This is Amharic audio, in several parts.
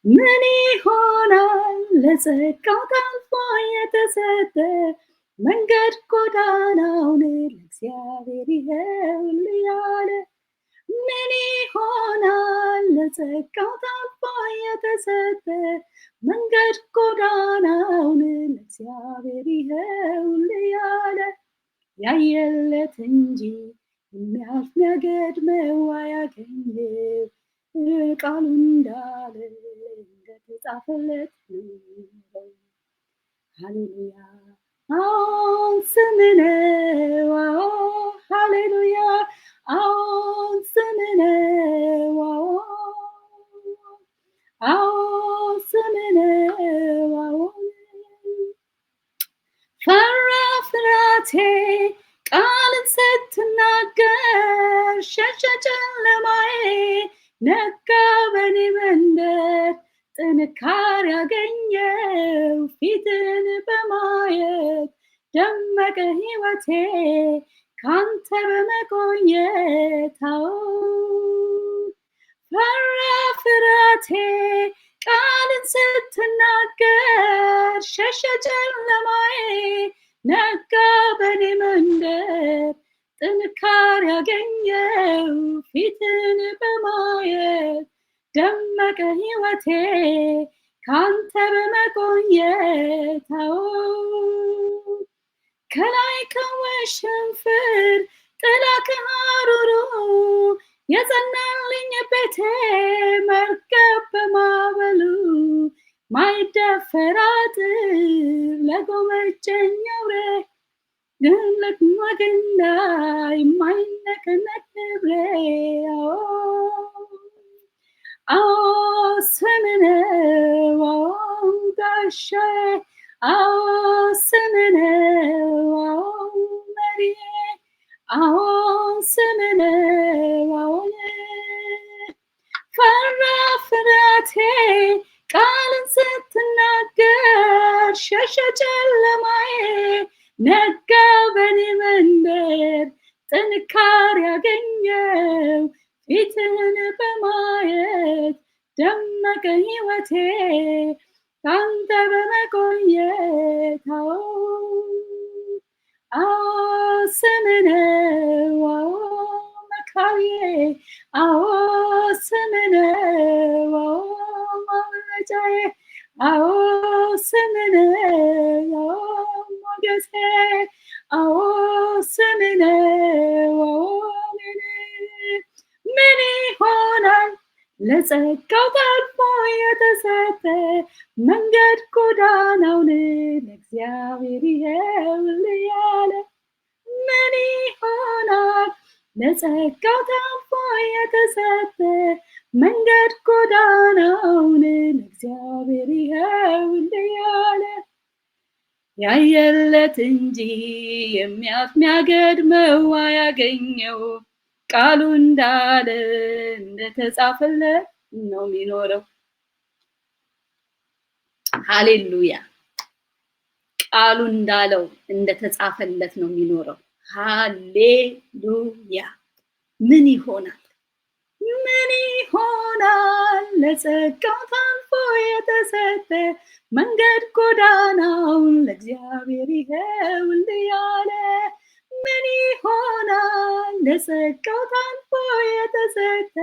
ምን ይሆናል ለጸጋው ታልፎ የተሰጠ መንገድ ጎዳናውን ለእግዚአብሔር ይኸውል ያለ ምን ይሆናል ለጸጋው ታልፎ የተሰጠ መንገድ ጎዳናውን ለእግዚአብሔር ይኸውል ያለ ያየለት እንጂ የሚያልፍ የሚያገድመው አያገኘው ቃሉ እንዳለ እንደተጻፈለት ነው። ሃሌሉያ አዎን ስምህ ነው። ሃሌሉያ አዎን ስምህ ነው። አዎን ስምህ ነው። ፈራ ፍርሃቴ ቃልን ስትናገር ሸሸ ጨለማዬ ነጋ በኔ መንደር ጥንካሬ ያገኘው ፊትን በማየት ደመቀ ሕይወቴ ካንተ በመቆየታው ፈራ ፍርሃቴ ቃልን ስትናገር ሸሸ ጨለማዬ ነጋ በኔ መንደር ጥንካሬ ያገኘው ፊትን በማየት ደመቀ ሕይወቴ ካንተ በመቆየታው ከላይ ከወሽንፍር ጥላ ከሐሩሩ የጸናልኝ ቤቴ መርከብ በማዕበሉ ማይደፈር አጥር ለጎመጀኝ አውሬ ግንለቅ ማገንዳይ ማይነቀነቅ ክብሬ ስምህ ነው ጋሻዬ ስምህ ነው መሪዬ ስምህ ነው ፈራ ፍርሃቴ ቃልን ስትናገር ሸሸ ጨለማዬ ነጋ በኔ መንደር ጥንካሬ ያገኘው ፊትን በማየት ደመቀ ሕይወቴ ካንተ በመቆየታው ስምህ ነው መካሪዬ ስምህ ነው ማምለጫዬ ስምህ ነው ሞገሴ ስምህ ነው ምን ይሆናል ለጸጋው ታልፎ የተሰጠ መንገድ ጎዳናውን ለእግዚአብሔር ይኸውል ያለ ምን ይሆናል ለጸጋው ታልፎ የተሰጠ መንገድ ጎዳናውን ለእግዚአብሔር ይኸውል ያለ ያየለት እንጂ የሚያልፍ የሚያገድመው አያገኘው ቃሉ እንዳለ እንደተጻፈለት ነው የሚኖረው። ሃሌሉያ ቃሉ እንዳለው እንደተጻፈለት ነው የሚኖረው። ሃሌሉያ ምን ይሆናል ለጸጋው ታልፎ የተሰጠ መንገድ ጎዳናውን ለእግዚአብሔር ይኸውል ያለ ምን ይሆናል ለጸጋው ታልፎ የተሰጠ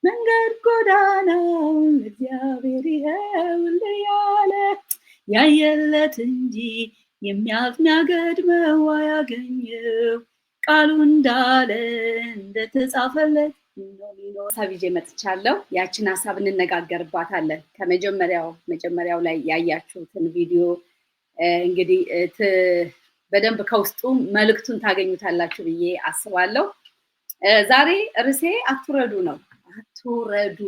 መንገድ ጎዳናውን ለእግዚአብሔር ይኸውል ያለ ያየለት እንጂ የሚያልፍ የሚያገድመው አያገኘው ቃሉ እንዳለ እንደተጻፈለት ነው። ሀሳብ ይዤ መጥቻለሁ። ያችን ሀሳብ እንነጋገርባታለን። መጀመሪያው ላይ ያያችሁትን ቪዲዮ እንግዲህ በደንብ ከውስጡ መልእክቱን ታገኙታላችሁ ብዬ አስባለሁ። ዛሬ ርዕሴ አትውረዱ ነው። አትውረዱ፣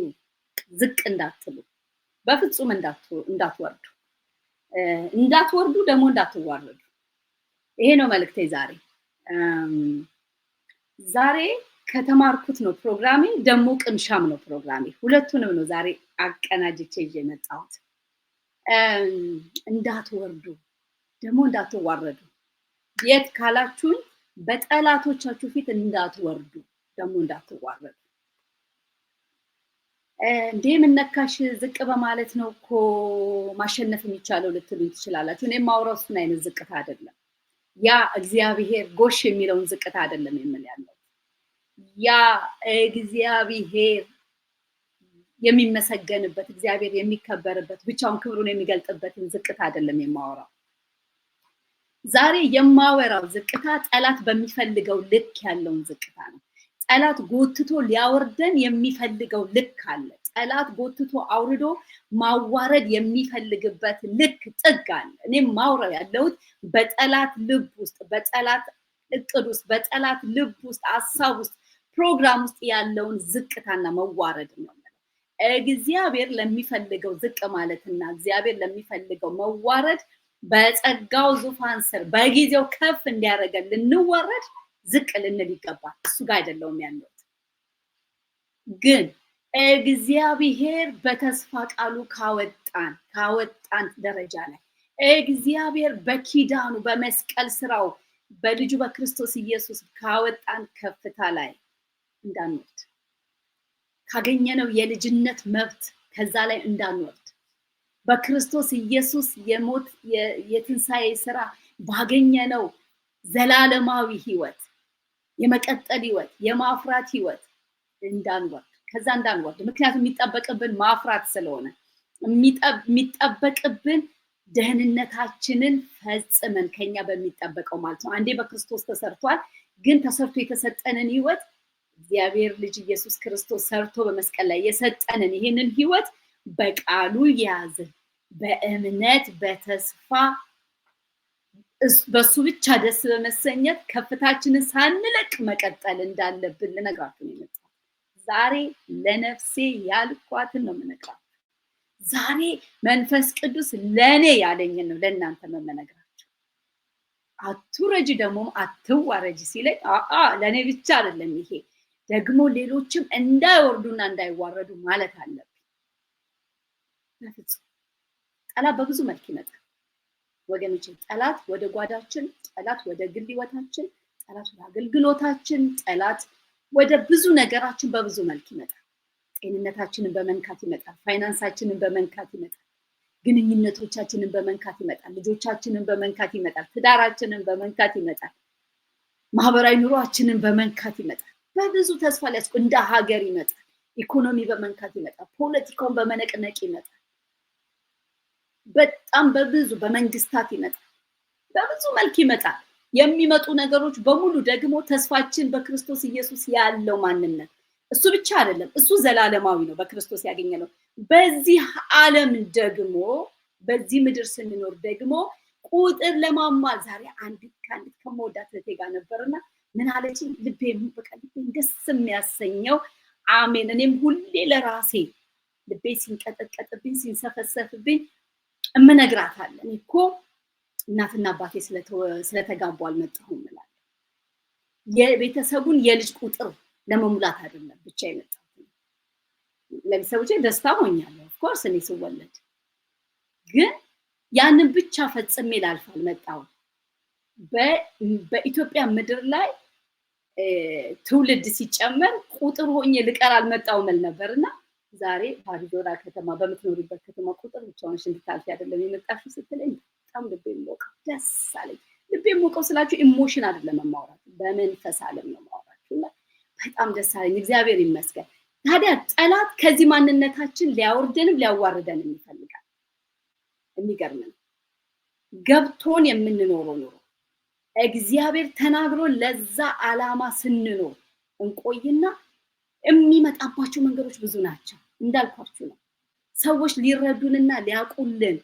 ዝቅ እንዳትሉ፣ በፍጹም እንዳትወርዱ፣ ደግሞ እንዳትዋረዱ። ይሄ ነው መልእክቴ ዛሬ ከተማርኩት ነው ፕሮግራሜ፣ ደግሞ ቅምሻም ነው ፕሮግራሜ። ሁለቱንም ነው ዛሬ አቀናጅቼ ይዤ የመጣሁት። እንዳትወርዱ ደግሞ እንዳትዋረዱ። የት ካላችሁኝ በጠላቶቻችሁ ፊት እንዳትወርዱ ደግሞ እንዳትዋረዱ። እንዴ ምን ነካሽ ዝቅ በማለት ነው እኮ ማሸነፍ የሚቻለው ልትሉኝ ትችላላችሁ። እኔ የማወራው እሱን አይነት ዝቅታ አይደለም። ያ እግዚአብሔር ጎሽ የሚለውን ዝቅታ አይደለም የምል ያለው። ያ እግዚአብሔር የሚመሰገንበት እግዚአብሔር የሚከበርበት ብቻውን ክብሩን የሚገልጥበትን ዝቅታ አይደለም የማወራው። ዛሬ የማወራው ዝቅታ ጠላት በሚፈልገው ልክ ያለውን ዝቅታ ነው። ጠላት ጎትቶ ሊያወርደን የሚፈልገው ልክ አለ። ጠላት ጎትቶ አውርዶ ማዋረድ የሚፈልግበት ልክ ጥግ አለ። እኔም ማውራው ያለሁት በጠላት ልብ ውስጥ፣ በጠላት እቅድ ውስጥ፣ በጠላት ልብ ውስጥ፣ ሐሳብ ውስጥ፣ ፕሮግራም ውስጥ ያለውን ዝቅታና መዋረድ ነው። እግዚአብሔር ለሚፈልገው ዝቅ ማለትና እግዚአብሔር ለሚፈልገው መዋረድ በጸጋው ዙፋን ስር በጊዜው ከፍ እንዲያደርገን ልንወረድ ዝቅ ልንል ይገባል። እሱ ጋር አይደለም ያለው። ግን እግዚአብሔር በተስፋ ቃሉ ካወጣን ደረጃ ላይ እግዚአብሔር በኪዳኑ በመስቀል ስራው በልጁ በክርስቶስ ኢየሱስ ካወጣን ከፍታ ላይ እንዳንወርድ ካገኘነው የልጅነት መብት ከዛ ላይ እንዳንወርድ በክርስቶስ ኢየሱስ የሞት የትንሣኤ ስራ ባገኘነው ዘላለማዊ ህይወት የመቀጠል ህይወት የማፍራት ህይወት እንዳንወርድ ከዛ እንዳንወርድ። ምክንያቱም የሚጠበቅብን ማፍራት ስለሆነ የሚጠበቅብን ደህንነታችንን ፈጽመን ከኛ በሚጠበቀው ማለት ነው። አንዴ በክርስቶስ ተሰርቷል። ግን ተሰርቶ የተሰጠንን ህይወት እግዚአብሔር ልጅ ኢየሱስ ክርስቶስ ሰርቶ በመስቀል ላይ የሰጠንን ይሄንን ህይወት በቃሉ ያዝን በእምነት በተስፋ በሱ ብቻ ደስ በመሰኘት ከፍታችንን ሳንለቅ መቀጠል እንዳለብን ልነግራችሁ ነው የመጣሁት። ዛሬ ለነፍሴ ያልኳትን ነው የምነግራችሁ። ዛሬ መንፈስ ቅዱስ ለኔ ያለኝን ነው ለእናንተ መመነግራችሁ። አትውረጂ ደግሞ አትዋረጂ ሲለኝ ለኔ ብቻ አይደለም ይሄ ደግሞ ሌሎችም እንዳይወርዱና እንዳይዋረዱ ማለት አለብኝ። በፍጹም ጠላት በብዙ መልክ ይመጣል ወገኖቼ። ጠላት ወደ ጓዳችን፣ ጠላት ወደ ግል ህይወታችን፣ ጠላት ወደ አገልግሎታችን፣ ጠላት ወደ ብዙ ነገራችን በብዙ መልክ ይመጣል። ጤንነታችንን በመንካት ይመጣል፣ ፋይናንሳችንን በመንካት ይመጣል፣ ግንኙነቶቻችንን በመንካት ይመጣል፣ ልጆቻችንን በመንካት ይመጣል፣ ትዳራችንን በመንካት ይመጣል፣ ማህበራዊ ኑሯችንን በመንካት ይመጣል። በብዙ ተስፋ ሊያስቆ እንደ ሀገር ይመጣል፣ ኢኮኖሚ በመንካት ይመጣል፣ ፖለቲካውን በመነቅነቅ ይመጣል። በጣም በብዙ በመንግስታት ይመጣል፣ በብዙ መልክ ይመጣል። የሚመጡ ነገሮች በሙሉ ደግሞ ተስፋችን በክርስቶስ ኢየሱስ ያለው ማንነት እሱ ብቻ አይደለም። እሱ ዘላለማዊ ነው፣ በክርስቶስ ያገኘነው። በዚህ ዓለም ደግሞ በዚህ ምድር ስንኖር ደግሞ ቁጥር ለማሟል ዛሬ አንዲት ከመወዳት እህቴ ጋር ነበርና ምን አለችኝ? ልቤን ደስ የሚያሰኘው አሜን። እኔም ሁሌ ለራሴ ልቤ ሲንቀጠቀጥብኝ ሲንሰፈሰፍብኝ እምነግራታለሁ። እኔ እኮ እናትና አባቴ ስለተጋቡ አልመጣሁም እላለሁ። የቤተሰቡን የልጅ ቁጥር ለመሙላት አይደለም ብቻ የመጣሁት። ለቤተሰቦቼ ደስታ ሆኛለሁ ኦፍኮርስ እኔ ስወለድ፣ ግን ያንን ብቻ ፈጽሜ ላልፍ አልመጣሁም። በኢትዮጵያ ምድር ላይ ትውልድ ሲጨመር ቁጥር ሆኜ ልቀር አልመጣሁም እል ነበርና ዛሬ ባሪዶራ ከተማ በምትኖሪበት ከተማ ቁጥር ብቻውን እንድታልፊ አይደለም የመጣሽው ስትለኝ በጣም ልቤ ሞቀው፣ ደስ አለኝ። ልቤ ሞቀው ስላችሁ ኢሞሽን አይደለም ማውራት፣ በመንፈስ ዓለም ነው ማውራችሁ። በጣም ደስ አለኝ። እግዚአብሔር ይመስገን። ታዲያ ጠላት ከዚህ ማንነታችን ሊያወርደንም ሊያዋርደንም ይፈልጋል። የሚገርም ነው። ገብቶን የምንኖረው ኑሮ እግዚአብሔር ተናግሮ ለዛ ዓላማ ስንኖር እንቆይና የሚመጣባቸው መንገዶች ብዙ ናቸው። እንዳልኳችሁ ነው። ሰዎች ሊረዱንና ሊያቁልን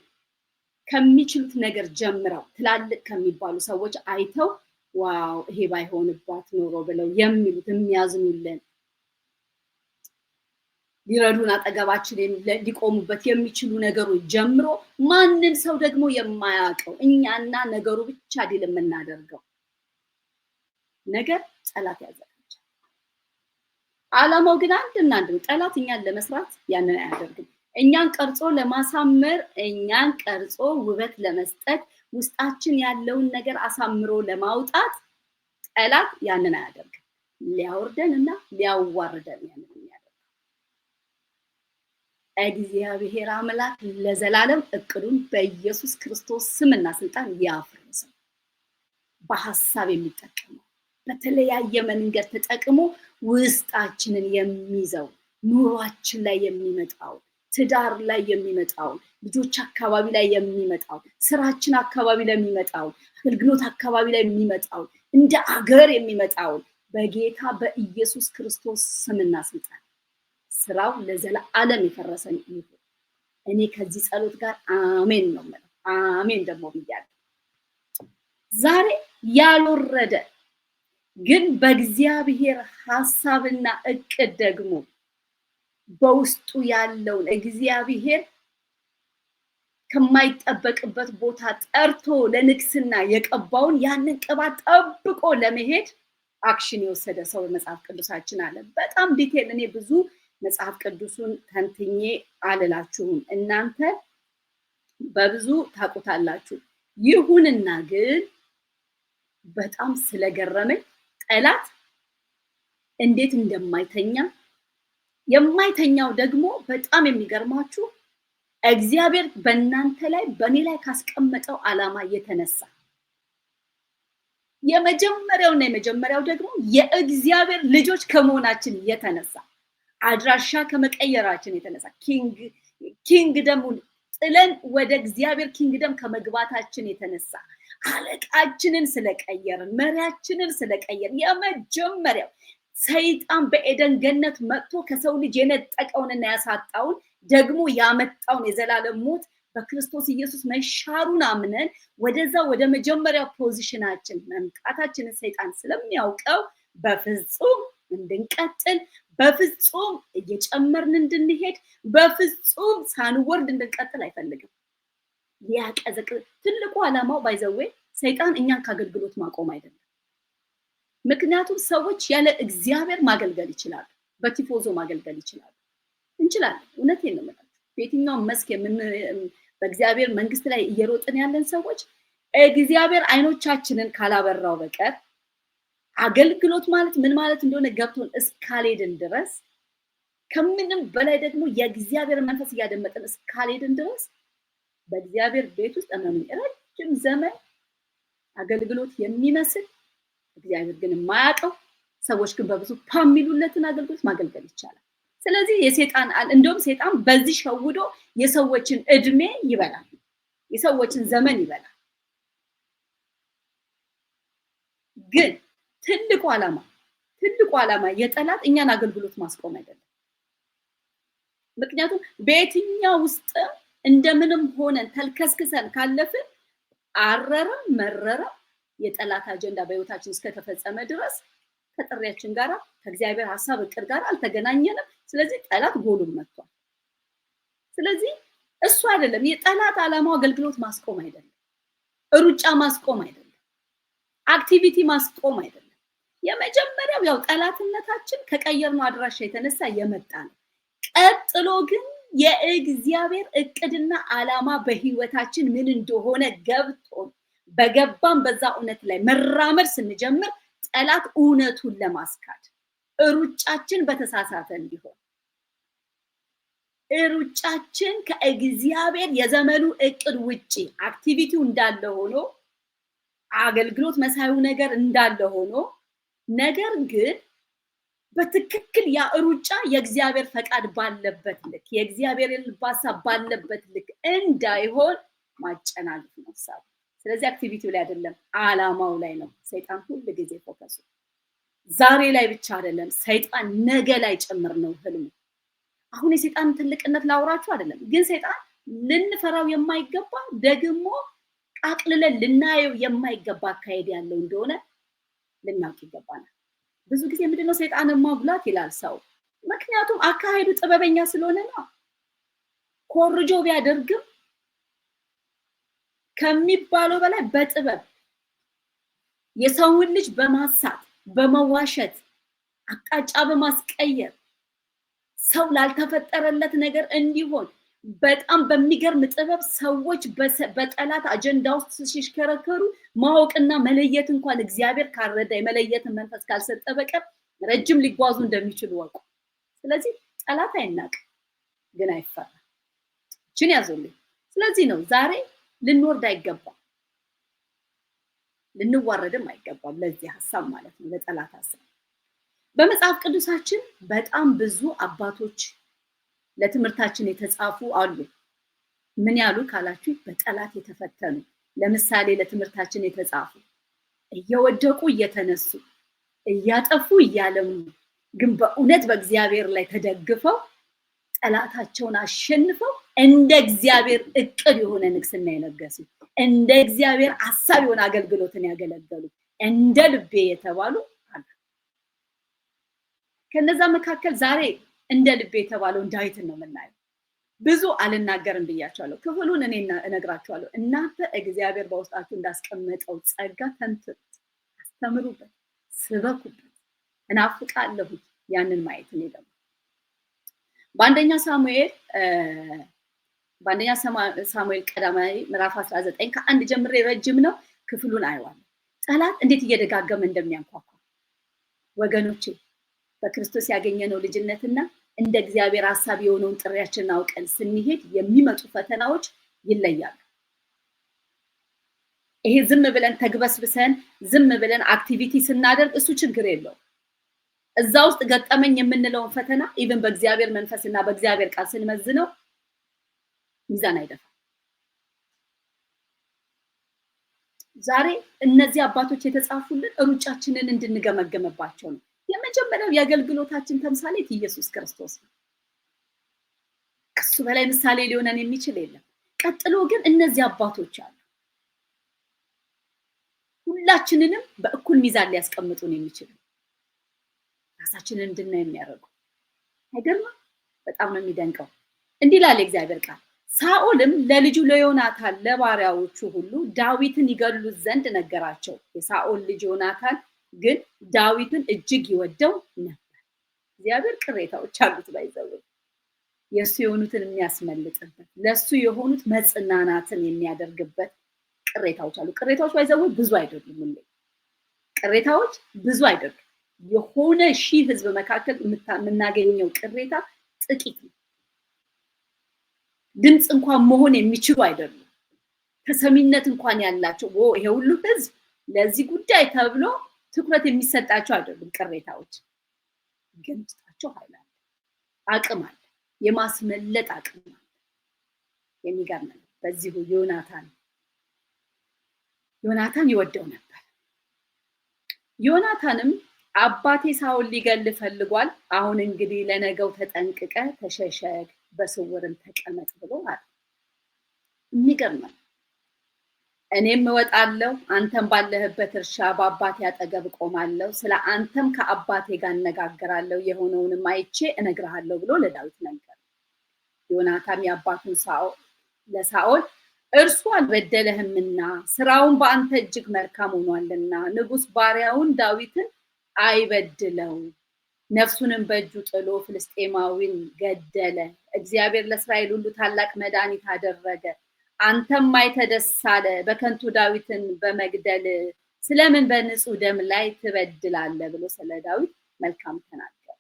ከሚችሉት ነገር ጀምረው ትላልቅ ከሚባሉ ሰዎች አይተው ዋው ይሄ ባይሆንባት ኖሮ ብለው የሚሉት የሚያዝኑልን ሊረዱን አጠገባችን ሊቆሙበት የሚችሉ ነገሮች ጀምሮ ማንም ሰው ደግሞ የማያውቀው እኛና ነገሩ ብቻ ዲል የምናደርገው ነገር ጠላት ያዘጋጃል። ዓላማው ግን አንድና አንድ ነው። ጠላት እኛን ለመስራት ያንን አያደርግም። እኛን ቀርጾ ለማሳመር፣ እኛን ቀርጾ ውበት ለመስጠት፣ ውስጣችን ያለውን ነገር አሳምሮ ለማውጣት ጠላት ያንን አያደርግም። ሊያወርደንና ሊያዋርደን ያንን የሚያደርግ እግዚአብሔር አምላክ ለዘላለም እቅዱን በኢየሱስ ክርስቶስ ስምና ስልጣን ያፍርሰው። በሐሳብ የሚጠቀመው በተለያየ መንገድ ተጠቅሞ ውስጣችንን የሚይዘው ኑሯችን ላይ የሚመጣው ትዳር ላይ የሚመጣው ልጆች አካባቢ ላይ የሚመጣው ስራችን አካባቢ ላይ የሚመጣው አገልግሎት አካባቢ ላይ የሚመጣው እንደ አገር የሚመጣው በጌታ በኢየሱስ ክርስቶስ ስምና ስልጣን ስራው ለዘላለም የፈረሰ ይሁን። እኔ ከዚህ ጸሎት ጋር አሜን ነው ማለት አሜን ደግሞ ብያለሁ። ዛሬ ያልወረደ ግን በእግዚአብሔር ሐሳብና እቅድ ደግሞ በውስጡ ያለውን እግዚአብሔር ከማይጠበቅበት ቦታ ጠርቶ ለንግስና የቀባውን ያንን ቅባት ጠብቆ ለመሄድ አክሽን የወሰደ ሰው መጽሐፍ ቅዱሳችን አለ። በጣም ዲቴል እኔ ብዙ መጽሐፍ ቅዱሱን ተንትኜ አልላችሁም፣ እናንተ በብዙ ታውቁታላችሁ። ይሁንና ግን በጣም ስለገረመኝ ጠላት እንዴት እንደማይተኛ የማይተኛው ደግሞ በጣም የሚገርማችሁ እግዚአብሔር በእናንተ ላይ በእኔ ላይ ካስቀመጠው ዓላማ የተነሳ የመጀመሪያው ደግሞ የእግዚአብሔር ልጆች ከመሆናችን የተነሳ አድራሻ ከመቀየራችን የተነሳ ኪንግደም ጥለን ወደ እግዚአብሔር ኪንግደም ከመግባታችን የተነሳ አለቃችንን ስለቀየርን መሪያችንን ስለቀየርን የመጀመሪያው ሰይጣን በኤደን ገነት መጥቶ ከሰው ልጅ የነጠቀውንና ያሳጣውን ደግሞ ያመጣውን የዘላለም ሞት በክርስቶስ ኢየሱስ መሻሩን አምነን ወደዛ ወደ መጀመሪያው ፖዚሽናችን መምጣታችንን ሰይጣን ስለሚያውቀው በፍጹም እንድንቀጥል በፍጹም እየጨመርን እንድንሄድ በፍጹም ሳንወርድ እንድንቀጥል አይፈልግም። ሊያቀዘቅዝ ትልቁ ዓላማው ባይዘዌ ሰይጣን እኛን ከአገልግሎት ማቆም አይደለም። ምክንያቱም ሰዎች ያለ እግዚአብሔር ማገልገል ይችላሉ፣ በቲፎዞ ማገልገል ይችላሉ፣ እንችላለን። እውነቴን ነው የምለው። በየትኛውም መስክ በእግዚአብሔር መንግስት ላይ እየሮጥን ያለን ሰዎች እግዚአብሔር አይኖቻችንን ካላበራው በቀር አገልግሎት ማለት ምን ማለት እንደሆነ ገብቶን እስካልሄድን ድረስ ከምንም በላይ ደግሞ የእግዚአብሔር መንፈስ እያደመጠን እስካልሄድን ድረስ በእግዚአብሔር ቤት ውስጥ ረጅም ዘመን አገልግሎት የሚመስል እግዚአብሔር ግን የማያውቀው ሰዎች ግን በብዙ ፓሚሉለትን አገልግሎት ማገልገል ይቻላል። ስለዚህ እንደውም ሰይጣን በዚህ ሸውዶ የሰዎችን እድሜ ይበላል፣ የሰዎችን ዘመን ይበላል። ግን ትልቁ ዓላማ የጠላት እኛን አገልግሎት ማስቆም አይደለም። ምክንያቱም በየትኛው ውስጥ እንደምንም ሆነን ተልከስክሰን ካለፍን አረረም መረረ የጠላት አጀንዳ በህይወታችን እስከተፈጸመ ድረስ ከጥሪያችን ጋር ከእግዚአብሔር ሐሳብ እቅድ ጋር አልተገናኘንም። ስለዚህ ጠላት ጎሉን መጥቷል። ስለዚህ እሱ አይደለም የጠላት ዓላማው አገልግሎት ማስቆም አይደለም፣ ሩጫ ማስቆም አይደለም፣ አክቲቪቲ ማስቆም አይደለም። የመጀመሪያው ያው ጠላትነታችን ከቀየርነው አድራሻ የተነሳ የመጣ ነው። ቀጥሎ ግን የእግዚአብሔር እቅድና ዓላማ በህይወታችን ምን እንደሆነ ገብቶን በገባን በዛ እውነት ላይ መራመድ ስንጀምር ጠላት እውነቱን ለማስካድ ሩጫችን በተሳሳተ እንዲሆን ሩጫችን ከእግዚአብሔር የዘመኑ እቅድ ውጪ አክቲቪቲው እንዳለ ሆኖ አገልግሎት መሳዩ ነገር እንዳለ ሆኖ ነገር ግን በትክክል ያ ሩጫ የእግዚአብሔር ፈቃድ ባለበት ልክ የእግዚአብሔር ልባሳ ባለበት ልክ እንዳይሆን ማጨናገፍ ነው ሐሳቡ። ስለዚህ አክቲቪቲው ላይ አይደለም ዓላማው ላይ ነው ሰይጣን ሁሉ ጊዜ ፎከሱ። ዛሬ ላይ ብቻ አይደለም ሰይጣን ነገ ላይ ጭምር ነው ህልሙ። አሁን የሰይጣን ትልቅነት ላውራችሁ አይደለም፣ ግን ሰይጣን ልንፈራው የማይገባ ደግሞ አቅልለን ልናየው የማይገባ አካሄድ ያለው እንደሆነ ልናውቅ ይገባናል። ብዙ ጊዜ ምንድነው ሰይጣንን ማጉላት ይላል ሰው፣ ምክንያቱም አካሄዱ ጥበበኛ ስለሆነ ነው። ኮርጆ ቢያደርግም ከሚባለው በላይ በጥበብ የሰውን ልጅ በማሳት በመዋሸት አቅጣጫ በማስቀየር ሰው ላልተፈጠረለት ነገር እንዲሆን በጣም በሚገርም ጥበብ ሰዎች በጠላት አጀንዳ ውስጥ ሲሽከረከሩ ማወቅና መለየት እንኳን እግዚአብሔር ካረዳ የመለየትን መንፈስ ካልሰጠ በቀር ረጅም ሊጓዙ እንደሚችሉ ወቁ። ስለዚህ ጠላት አይናቅ። ግን አይፈራም። እችን ያዙልኝ። ስለዚህ ነው ዛሬ ልንወርድ አይገባም፣ ልንዋረድም አይገባም ለዚህ ሐሳብ ማለት ነው፣ ለጠላት ሐሳብ። በመጽሐፍ ቅዱሳችን በጣም ብዙ አባቶች ለትምህርታችን የተጻፉ አሉ። ምን ያሉ ካላችሁ በጠላት የተፈተኑ፣ ለምሳሌ ለትምህርታችን የተጻፉ እየወደቁ እየተነሱ እያጠፉ እያለሙ ግን በእውነት በእግዚአብሔር ላይ ተደግፈው ጠላታቸውን አሸንፈው እንደ እግዚአብሔር እቅድ የሆነ ንግስና የነገሱ፣ እንደ እግዚአብሔር ሐሳብ የሆነ አገልግሎትን ያገለገሉ እንደ ልቤ የተባሉ አሉ። ከነዛ መካከል ዛሬ እንደ ልቤ የተባለውን ዳዊትን ነው የምናየው። ብዙ አልናገርም ብያቸዋለሁ። ክፍሉን እኔ እነግራቸዋለሁ። እናንተ እግዚአብሔር በውስጣችሁ እንዳስቀመጠው ጸጋ ተንትኑት፣ አስተምሩበት፣ ስበኩበት። እናፍቃለሁ ያንን ማየት ነው። ደግሞ በአንደኛ ሳሙኤል ቀዳማዊ ምዕራፍ 19 ከአንድ ጀምሬ ረጅም ነው፣ ክፍሉን አየዋለሁ። ጠላት እንዴት እየደጋገመ እንደሚያንኳኳ ወገኖቼ፣ በክርስቶስ ያገኘነው ልጅነትና እንደ እግዚአብሔር ሐሳብ የሆነውን ጥሪያችንን አውቀን ስንሄድ የሚመጡ ፈተናዎች ይለያሉ። ይሄ ዝም ብለን ተግበስብሰን ዝም ብለን አክቲቪቲ ስናደርግ እሱ ችግር የለው። እዛ ውስጥ ገጠመኝ የምንለውን ፈተና ኢቭን በእግዚአብሔር መንፈስና በእግዚአብሔር ቃል ስንመዝነው ሚዛን አይደፋም። ዛሬ እነዚህ አባቶች የተጻፉልን ሩጫችንን እንድንገመገምባቸው ነው። የመጀመሪያው የአገልግሎታችን ተምሳሌት ኢየሱስ ክርስቶስ ነው። ከሱ በላይ ምሳሌ ሊሆነን የሚችል የለም። ቀጥሎ ግን እነዚህ አባቶች አሉ፣ ሁላችንንም በእኩል ሚዛን ሊያስቀምጡን የሚችሉ፣ ራሳችንን እንድናይ የሚያደርጉ። አይገርምም? በጣም ነው የሚደንቀው። እንዲህ ይላል የእግዚአብሔር ቃል፣ ሳኦልም ለልጁ ለዮናታን ለባሪያዎቹ ሁሉ ዳዊትን ይገሉት ዘንድ ነገራቸው። የሳኦል ልጅ ዮናታን ግን ዳዊትን እጅግ ይወደው ነበር። እግዚአብሔር ቅሬታዎች አሉት፣ ባይዘው የሱ የሆኑትን የሚያስመልጥበት፣ ለሱ የሆኑት መጽናናትን የሚያደርግበት ቅሬታዎች አሉ። ቅሬታዎች ባይዘው ብዙ አይደሉም። ቅሬታዎች ብዙ አይደሉም። የሆነ ሺህ ህዝብ መካከል የምናገኘው ቅሬታ ጥቂት ነው። ድምጽ እንኳን መሆን የሚችሉ አይደሉም። ተሰሚነት እንኳን ያላቸው ይሄ ሁሉ ህዝብ ለዚህ ጉዳይ ተብሎ ትኩረት የሚሰጣቸው አይደሉም። ቅሬታዎች ግን ውስጣቸው ኃይል አለ፣ አቅም አለ፣ የማስመለጥ አቅም አለ። የሚገርም ነው። በዚሁ ዮናታን ይወደው ነበር። ዮናታንም አባቴ ሳኦል ሊገል ፈልጓል፣ አሁን እንግዲህ ለነገው ተጠንቅቀ ተሸሸግ፣ በስውርም ተቀመጥ ብሎ አለ። የሚገርም ነው። እኔም እወጣለሁ፣ አንተም ባለህበት እርሻ በአባቴ አጠገብ ቆማለሁ፣ ስለ አንተም ከአባቴ ጋር እነጋገራለሁ፣ የሆነውንም አይቼ እነግርሃለሁ ብሎ ለዳዊት ነገረ። ዮናታን የአባቱን ለሳኦል እርሱ አልበደለህምና ስራውን በአንተ እጅግ መልካም ሆኗልና ንጉሥ ባሪያውን ዳዊትን አይበድለው፣ ነፍሱንም በእጁ ጥሎ ፍልስጤማዊን ገደለ። እግዚአብሔር ለእስራኤል ሁሉ ታላቅ መድኃኒት አደረገ። አንተም አይተህ ደስ አለ፣ በከንቱ ዳዊትን በመግደል ስለምን በንጹህ ደም ላይ ትበድላለህ ብሎ ስለ ዳዊት መልካም ተናገረ።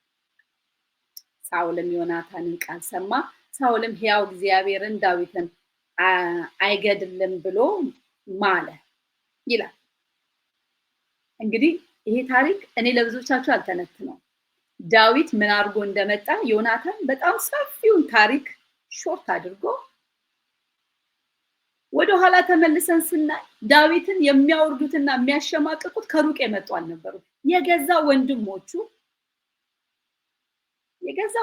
ሳኦልም ዮናታንን ቃል ሰማ። ሳኦልም ሕያው እግዚአብሔርን ዳዊትን አይገድልም ብሎ ማለ ይላል። እንግዲህ ይሄ ታሪክ እኔ ለብዙዎቻችሁ አልተነትነው። ዳዊት ምን አድርጎ እንደመጣ ዮናታን በጣም ሰፊውን ታሪክ ሾርት አድርጎ ወደ ኋላ ተመልሰን ስናይ ዳዊትን የሚያወርዱትና የሚያሸማቅቁት ከሩቅ የመጡ አልነበሩ። የገዛ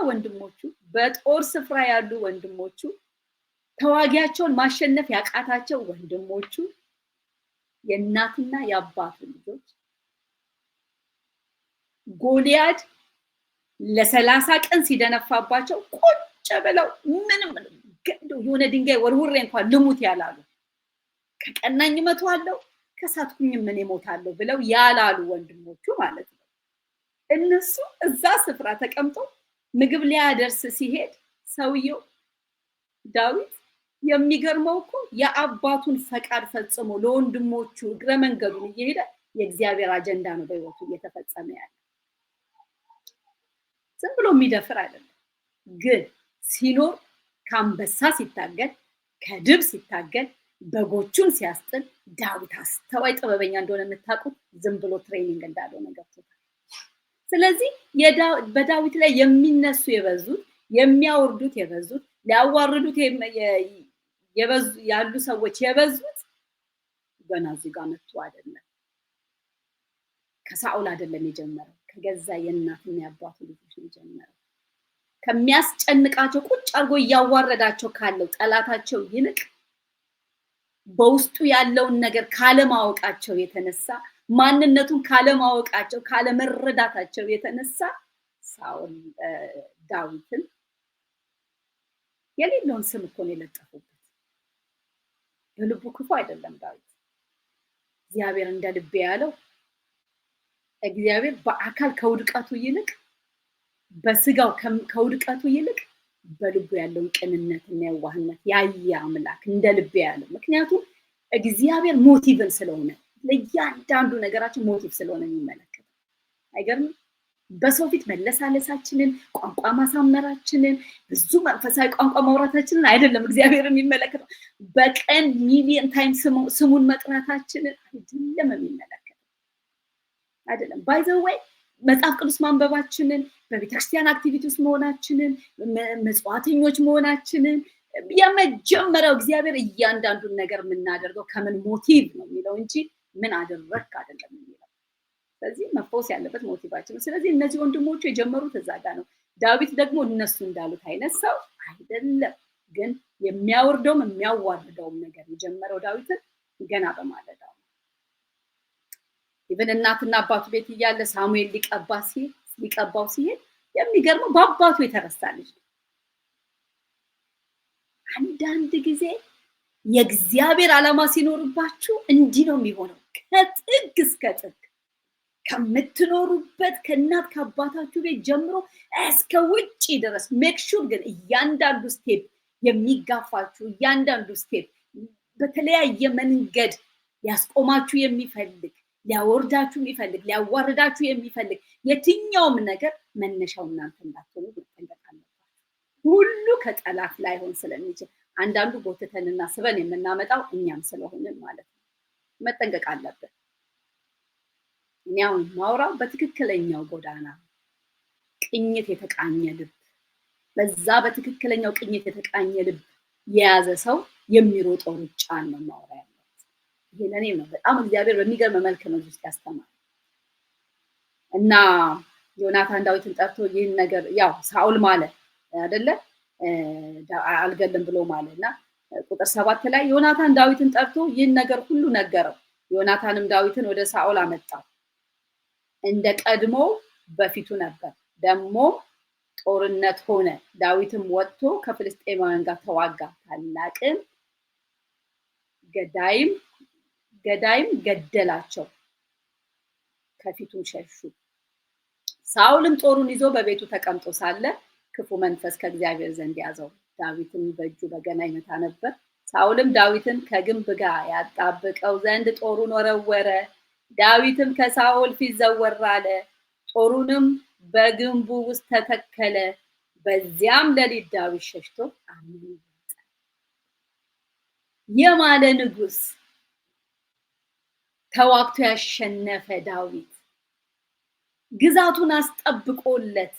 ወንድሞቹ በጦር ስፍራ ያሉ ወንድሞቹ፣ ተዋጊያቸውን ማሸነፍ ያቃታቸው ወንድሞቹ፣ የእናትና የአባቱ ልጆች ጎልያድ ለ30 ቀን ሲደነፋባቸው ቁጭ ብለው ምንም የሆነ ድንጋይ ወርውሬ እንኳን ልሙት ያላሉ፣ ከቀናኝ እመታዋለሁ ከሳትኩኝ ምን እሞታለሁ ብለው ያላሉ ወንድሞቹ ማለት ነው። እነሱ እዛ ስፍራ ተቀምጦ ምግብ ሊያደርስ ሲሄድ ሰውየው ዳዊት የሚገርመው እኮ የአባቱን ፈቃድ ፈጽሞ ለወንድሞቹ እግረ መንገዱን እየሄደ የእግዚአብሔር አጀንዳ ነው በህይወቱ እየተፈጸመ ያለ። ዝም ብሎ የሚደፍር አይደለም። ግን ሲኖር ከአንበሳ ሲታገል ከድብ ሲታገል በጎቹን ሲያስጥል ዳዊት አስተዋይ ጥበበኛ እንደሆነ የምታውቁት ዝም ብሎ ትሬኒንግ እንዳለው ነገር ተውታል። ስለዚህ በዳዊት ላይ የሚነሱ የበዙት የሚያወርዱት የበዙት ሊያዋርዱት የበዙ ያሉ ሰዎች የበዙት ገና እዚህ ጋር መጥቶ አይደለም። ከሳኦል አይደለም የጀመረው፣ ከገዛ የእናትና የአባቱ ልጆች ነው የጀመረው። ከሚያስጨንቃቸው ቁጭ አድርጎ እያዋረዳቸው ካለው ጠላታቸው ይልቅ በውስጡ ያለውን ነገር ካለማወቃቸው የተነሳ ማንነቱን ካለማወቃቸው ካለመረዳታቸው የተነሳ ሳኦል ዳዊትን የሌለውን ስም እኮ ነው የለጠፉበት። በልቡ ክፉ አይደለም ዳዊት። እግዚአብሔር እንደ ልቤ ያለው እግዚአብሔር በአካል ከውድቀቱ ይልቅ በስጋው ከውድቀቱ ይልቅ በልቡ ያለውን ቅንነትና የዋህነት ያየ አምላክ እንደ ልቤ ያለው። ምክንያቱም እግዚአብሔር ሞቲቭን ስለሆነ ለእያንዳንዱ ነገራችን ሞቲቭ ስለሆነ የሚመለከት አይገርም። በሰው ፊት መለሳለሳችንን ቋንቋ ማሳመራችንን ብዙ መንፈሳዊ ቋንቋ ማውራታችንን አይደለም እግዚአብሔር የሚመለከተው። በቀን ሚሊዮን ታይም ስሙን መጥራታችንን አይደለም የሚመለከተው አይደለም። ባይ ዘ ዌይ መጽሐፍ ቅዱስ ማንበባችንን በቤተክርስቲያን አክቲቪቲ ውስጥ መሆናችንን መጽዋዕተኞች መሆናችንን የመጀመሪያው እግዚአብሔር እያንዳንዱን ነገር የምናደርገው ከምን ሞቲቭ ነው የሚለው እንጂ ምን አደረክ አይደለም የሚለው። ስለዚህ መፈወስ ያለበት ሞቲቫችን ነው። ስለዚህ እነዚህ ወንድሞቹ የጀመሩት እዛ ጋር ነው። ዳዊት ደግሞ እነሱ እንዳሉት አይነት ሰው አይደለም፣ ግን የሚያወርደውም የሚያዋርደውም ነገር የጀመረው ዳዊትን ገና በማለዳው ነው። ኢቨን እናትና አባቱ ቤት እያለ ሳሙኤል ሊቀባው ሲሄድ የሚገርመው በአባቱ የተረሳ ልጅ ነው። አንዳንድ ጊዜ የእግዚአብሔር ዓላማ ሲኖርባችሁ እንዲህ ነው የሚሆነው። ከጥግ እስከ ጥግ ከምትኖሩበት ከእናት ከአባታችሁ ቤት ጀምሮ እስከ ውጪ ድረስ ሜክ ሹር ግን እያንዳንዱ ስቴፕ የሚጋፋችሁ እያንዳንዱ ስቴፕ በተለያየ መንገድ ሊያስቆማችሁ የሚፈልግ ሊያወርዳችሁ የሚፈልግ ሊያዋርዳችሁ የሚፈልግ የትኛውም ነገር መነሻው እናንተ እንዳትሆኑ መጠንቀቅ አለባችሁ። ሁሉ ከጠላት ላይሆን ስለሚችል አንዳንዱ ጎትተንና ስበን የምናመጣው እኛም ስለሆንን ማለት ነው። መጠንቀቅ አለብን። እኛው ማውራው በትክክለኛው ጎዳና ቅኝት የተቃኘ ልብ፣ በዛ በትክክለኛው ቅኝት የተቃኘ ልብ የያዘ ሰው የሚሮጠው ሩጫን ነው ማውራ ያለው። ይሄ ለኔ ነው በጣም እግዚአብሔር በሚገርም መልክ ነው ውስጥ ያስተማረው። እና ዮናታን ዳዊትን ጠርቶ ይህን ነገር ያው ሳኦል ማለት አይደለ አልገልም ብሎ ማለትና ቁጥር 7 ላይ ዮናታን ዳዊትን ጠርቶ ይህን ነገር ሁሉ ነገረው። ዮናታንም ዳዊትን ወደ ሳኦል አመጣው፣ እንደ ቀድሞ በፊቱ ነበር። ደግሞ ጦርነት ሆነ። ዳዊትም ወጥቶ ከፍልስጤማውያን ጋር ተዋጋ። ታላቅም ገዳይም ገደላቸው፣ ከፊቱም ሸሹ። ሳኦልም ጦሩን ይዞ በቤቱ ተቀምጦ ሳለ ክፉ መንፈስ ከእግዚአብሔር ዘንድ ያዘው። ዳዊትም በእጁ በገና ይመታ ነበር። ሳኦልም ዳዊትን ከግንብ ጋር ያጣብቀው ዘንድ ጦሩን ወረወረ። ዳዊትም ከሳኦል ፊት ዘወር አለ፣ ጦሩንም በግንቡ ውስጥ ተተከለ። በዚያም ሌሊት ዳዊት ሸሽቶ አመለጠ። የማለ ንጉስ ተዋግቶ ያሸነፈ ዳዊት ግዛቱን አስጠብቆለት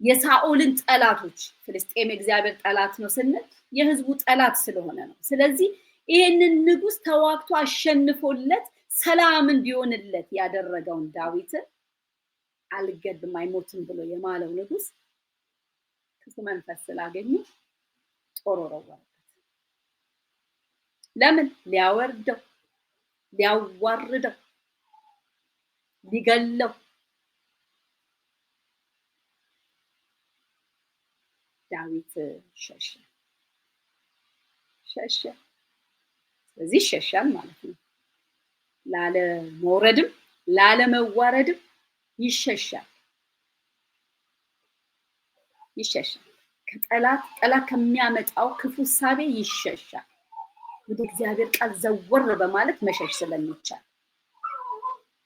የሳኦልን ጠላቶች ፍልስጤም እግዚአብሔር ጠላት ነው ስንል የህዝቡ ጠላት ስለሆነ ነው። ስለዚህ ይሄንን ንጉስ ተዋግቶ አሸንፎለት ሰላም እንዲሆንለት ያደረገውን ዳዊትን አልገድም አይሞትም ብሎ የማለው ንጉስ ክፉ መንፈስ ስላገኘ ጦር ወረወረበት። ለምን? ሊያወርደው፣ ሊያዋርደው፣ ሊገለው። ዳዊት ሸሸ። ስለዚህ ሸሻል ማለት ነው። ላለ መውረድም ላለ መዋረድም ይሸሻል። ጠላት ከሚያመጣው ክፉ ሳቤ ይሸሻል። ወደ እግዚአብሔር ቃል ዘወር በማለት መሸሽ ስለሚቻል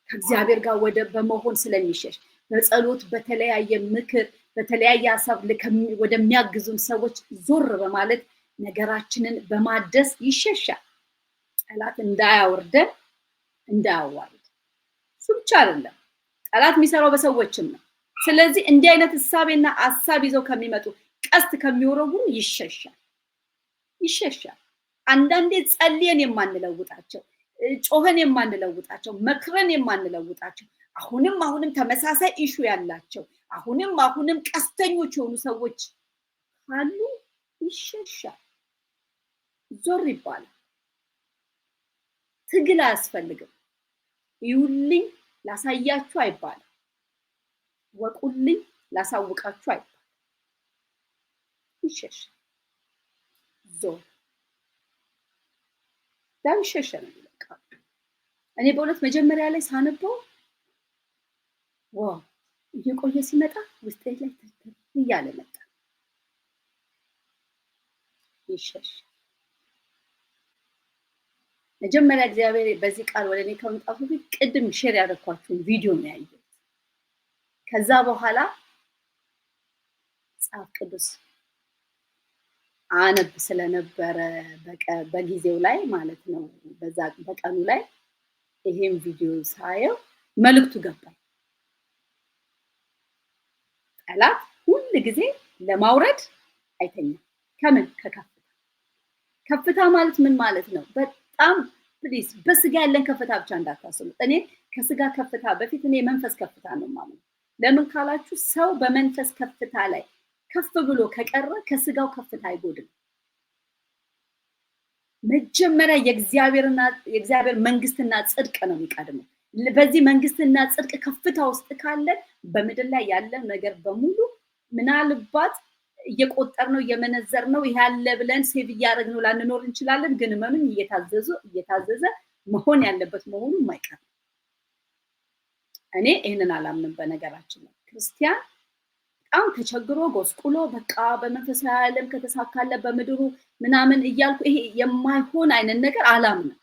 ከእግዚአብሔር ጋር በመሆን ስለሚሸሽ በጸሎት በተለያየ ምክር በተለያየ ሐሳብ ወደሚያግዙን ሰዎች ዞር በማለት ነገራችንን በማደስ ይሸሻል። ጠላት እንዳያወርደን እንዳያዋርድ። እሱ ብቻ አይደለም፣ ጠላት የሚሰራው በሰዎችም ነው። ስለዚህ እንዲህ አይነት እሳቤና ሐሳብ ይዘው ከሚመጡ ቀስት ከሚወረውሩ ይሸሻል። አንዳንዴ ጸልየን የማንለውጣቸው፣ ጮኸን የማንለውጣቸው፣ መክረን የማንለውጣቸው፣ አሁንም ተመሳሳይ ኢሹ ያላቸው፣ አሁንም ቀስተኞች የሆኑ ሰዎች ካሉ ይሸሻል፣ ዞር ይባላል። ትግል አያስፈልግም። ይውልኝ ላሳያችሁ አይባልም። ወቁልኝ ላሳውቃችሁ አይባልም። ይሸሻል፣ ዞር ዳንሸሸ ነው ይለቃል። እኔ በእውነት መጀመሪያ ላይ ሳነበው ዋው እየቆየ ሲመጣ ውስጤ ላይ ተተል እያለ መጣ። ይሸሻል። መጀመሪያ እግዚአብሔር በዚህ ቃል ወደ እኔ ከመምጣቱ በፊት ቅድም ሼር ያደረኳችሁን ቪዲዮ ነው ያየሁት። ከዛ በኋላ መጽሐፍ ቅዱስ አነብ ስለነበረ በጊዜው ላይ ማለት ነው፣ በቀኑ ላይ ይሄን ቪዲዮ ሳየው መልእክቱ ገባኝ። ጠላት ሁል ጊዜ ለማውረድ አይተኛም። ከምን ከፍታ ማለት ምን ማለት ነው? በጣም ፕሊዝ በስጋ ያለን ከፍታ ብቻ እንዳታስቡ። እኔ ከስጋ ከፍታ በፊት እኔ መንፈስ ከፍታ ነው ማለት። ለምን ካላችሁ ሰው በመንፈስ ከፍታ ላይ ከፍ ብሎ ከቀረ ከስጋው ከፍታ አይጎድም። መጀመሪያ የእግዚአብሔር መንግስትና ጽድቅ ነው የሚቀድመው። በዚህ መንግስትና ጽድቅ ከፍታ ውስጥ ካለ በምድር ላይ ያለ ነገር በሙሉ ምናልባት እየቆጠርነው እየመነዘርነው ያለ ብለን ሴቭ እያደረግነው ላንኖር እንችላለን። ግን ምንም እየታዘዘ መሆን ያለበት መሆኑ የማይቀር። እኔ ይሄንን አላምንም። በነገራችን ላይ ክርስቲያን በጣም ተቸግሮ ጎስቁሎ በቃ በመንፈሳዊ ዓለም ከተሳካለ በምድሩ ምናምን እያልኩ ይሄ የማይሆን አይነት ነገር አላምንም።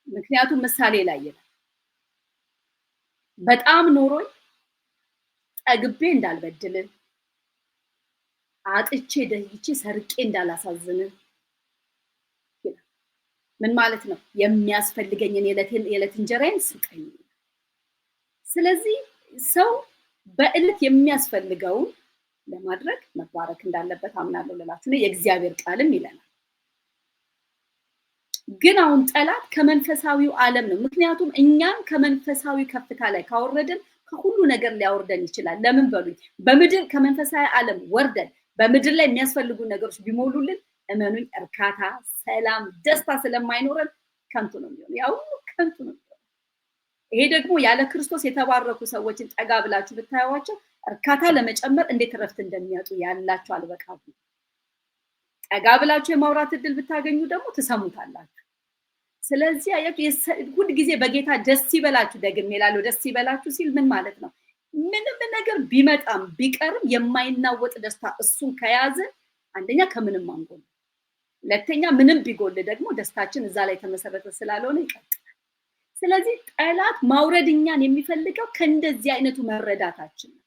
ምክንያቱም ምሳሌ ላይ ይላል በጣም ኖሮኝ ጠግቤ እንዳልበድል፣ አጥቼ ደህይቼ ሰርቄ እንዳላሳዝን። ምን ማለት ነው? የሚያስፈልገኝን የዕለት እንጀራዬን ስጠኝ። ስለዚህ ሰው በእለት የሚያስፈልገውን ለማድረግ መባረክ እንዳለበት አምናለሁ ልላችሁ ነው። የእግዚአብሔር ቃልም ይለናል። ግን አሁን ጠላት ከመንፈሳዊው ዓለም ነው። ምክንያቱም እኛን ከመንፈሳዊ ከፍታ ላይ ካወረደን ከሁሉ ነገር ሊያወርደን ይችላል። ለምን በሉኝ፣ በምድር ከመንፈሳዊ ዓለም ወርደን በምድር ላይ የሚያስፈልጉ ነገሮች ቢሞሉልን እመኑኝ እርካታ፣ ሰላም፣ ደስታ ስለማይኖረን ከንቱ ነው የሚሆነው። ያው ከንቱ ነው። ይሄ ደግሞ ያለ ክርስቶስ የተባረኩ ሰዎችን ጠጋ ብላችሁ ብታዩዋቸው እርካታ ለመጨመር እንዴት ረፍት እንደሚያጡ ያላችሁ አልበቃም። ጠጋ ብላችሁ የማውራት እድል ብታገኙ ደግሞ ትሰሙታላችሁ። ስለዚህ ሁል ጊዜ በጌታ ደስ ይበላችሁ፣ ደግሜ እላለሁ ደስ ይበላችሁ ሲል ምን ማለት ነው? ምንም ነገር ቢመጣም ቢቀርም የማይናወጥ ደስታ እሱን ከያዘ አንደኛ ከምንም አንጎል፣ ሁለተኛ ምንም ቢጎል ደግሞ ደስታችን እዛ ላይ ተመሰረተ ስላልሆነ ይቀጥላል። ስለዚህ ጠላት ማውረድኛን የሚፈልገው ከእንደዚህ አይነቱ መረዳታችን ነው።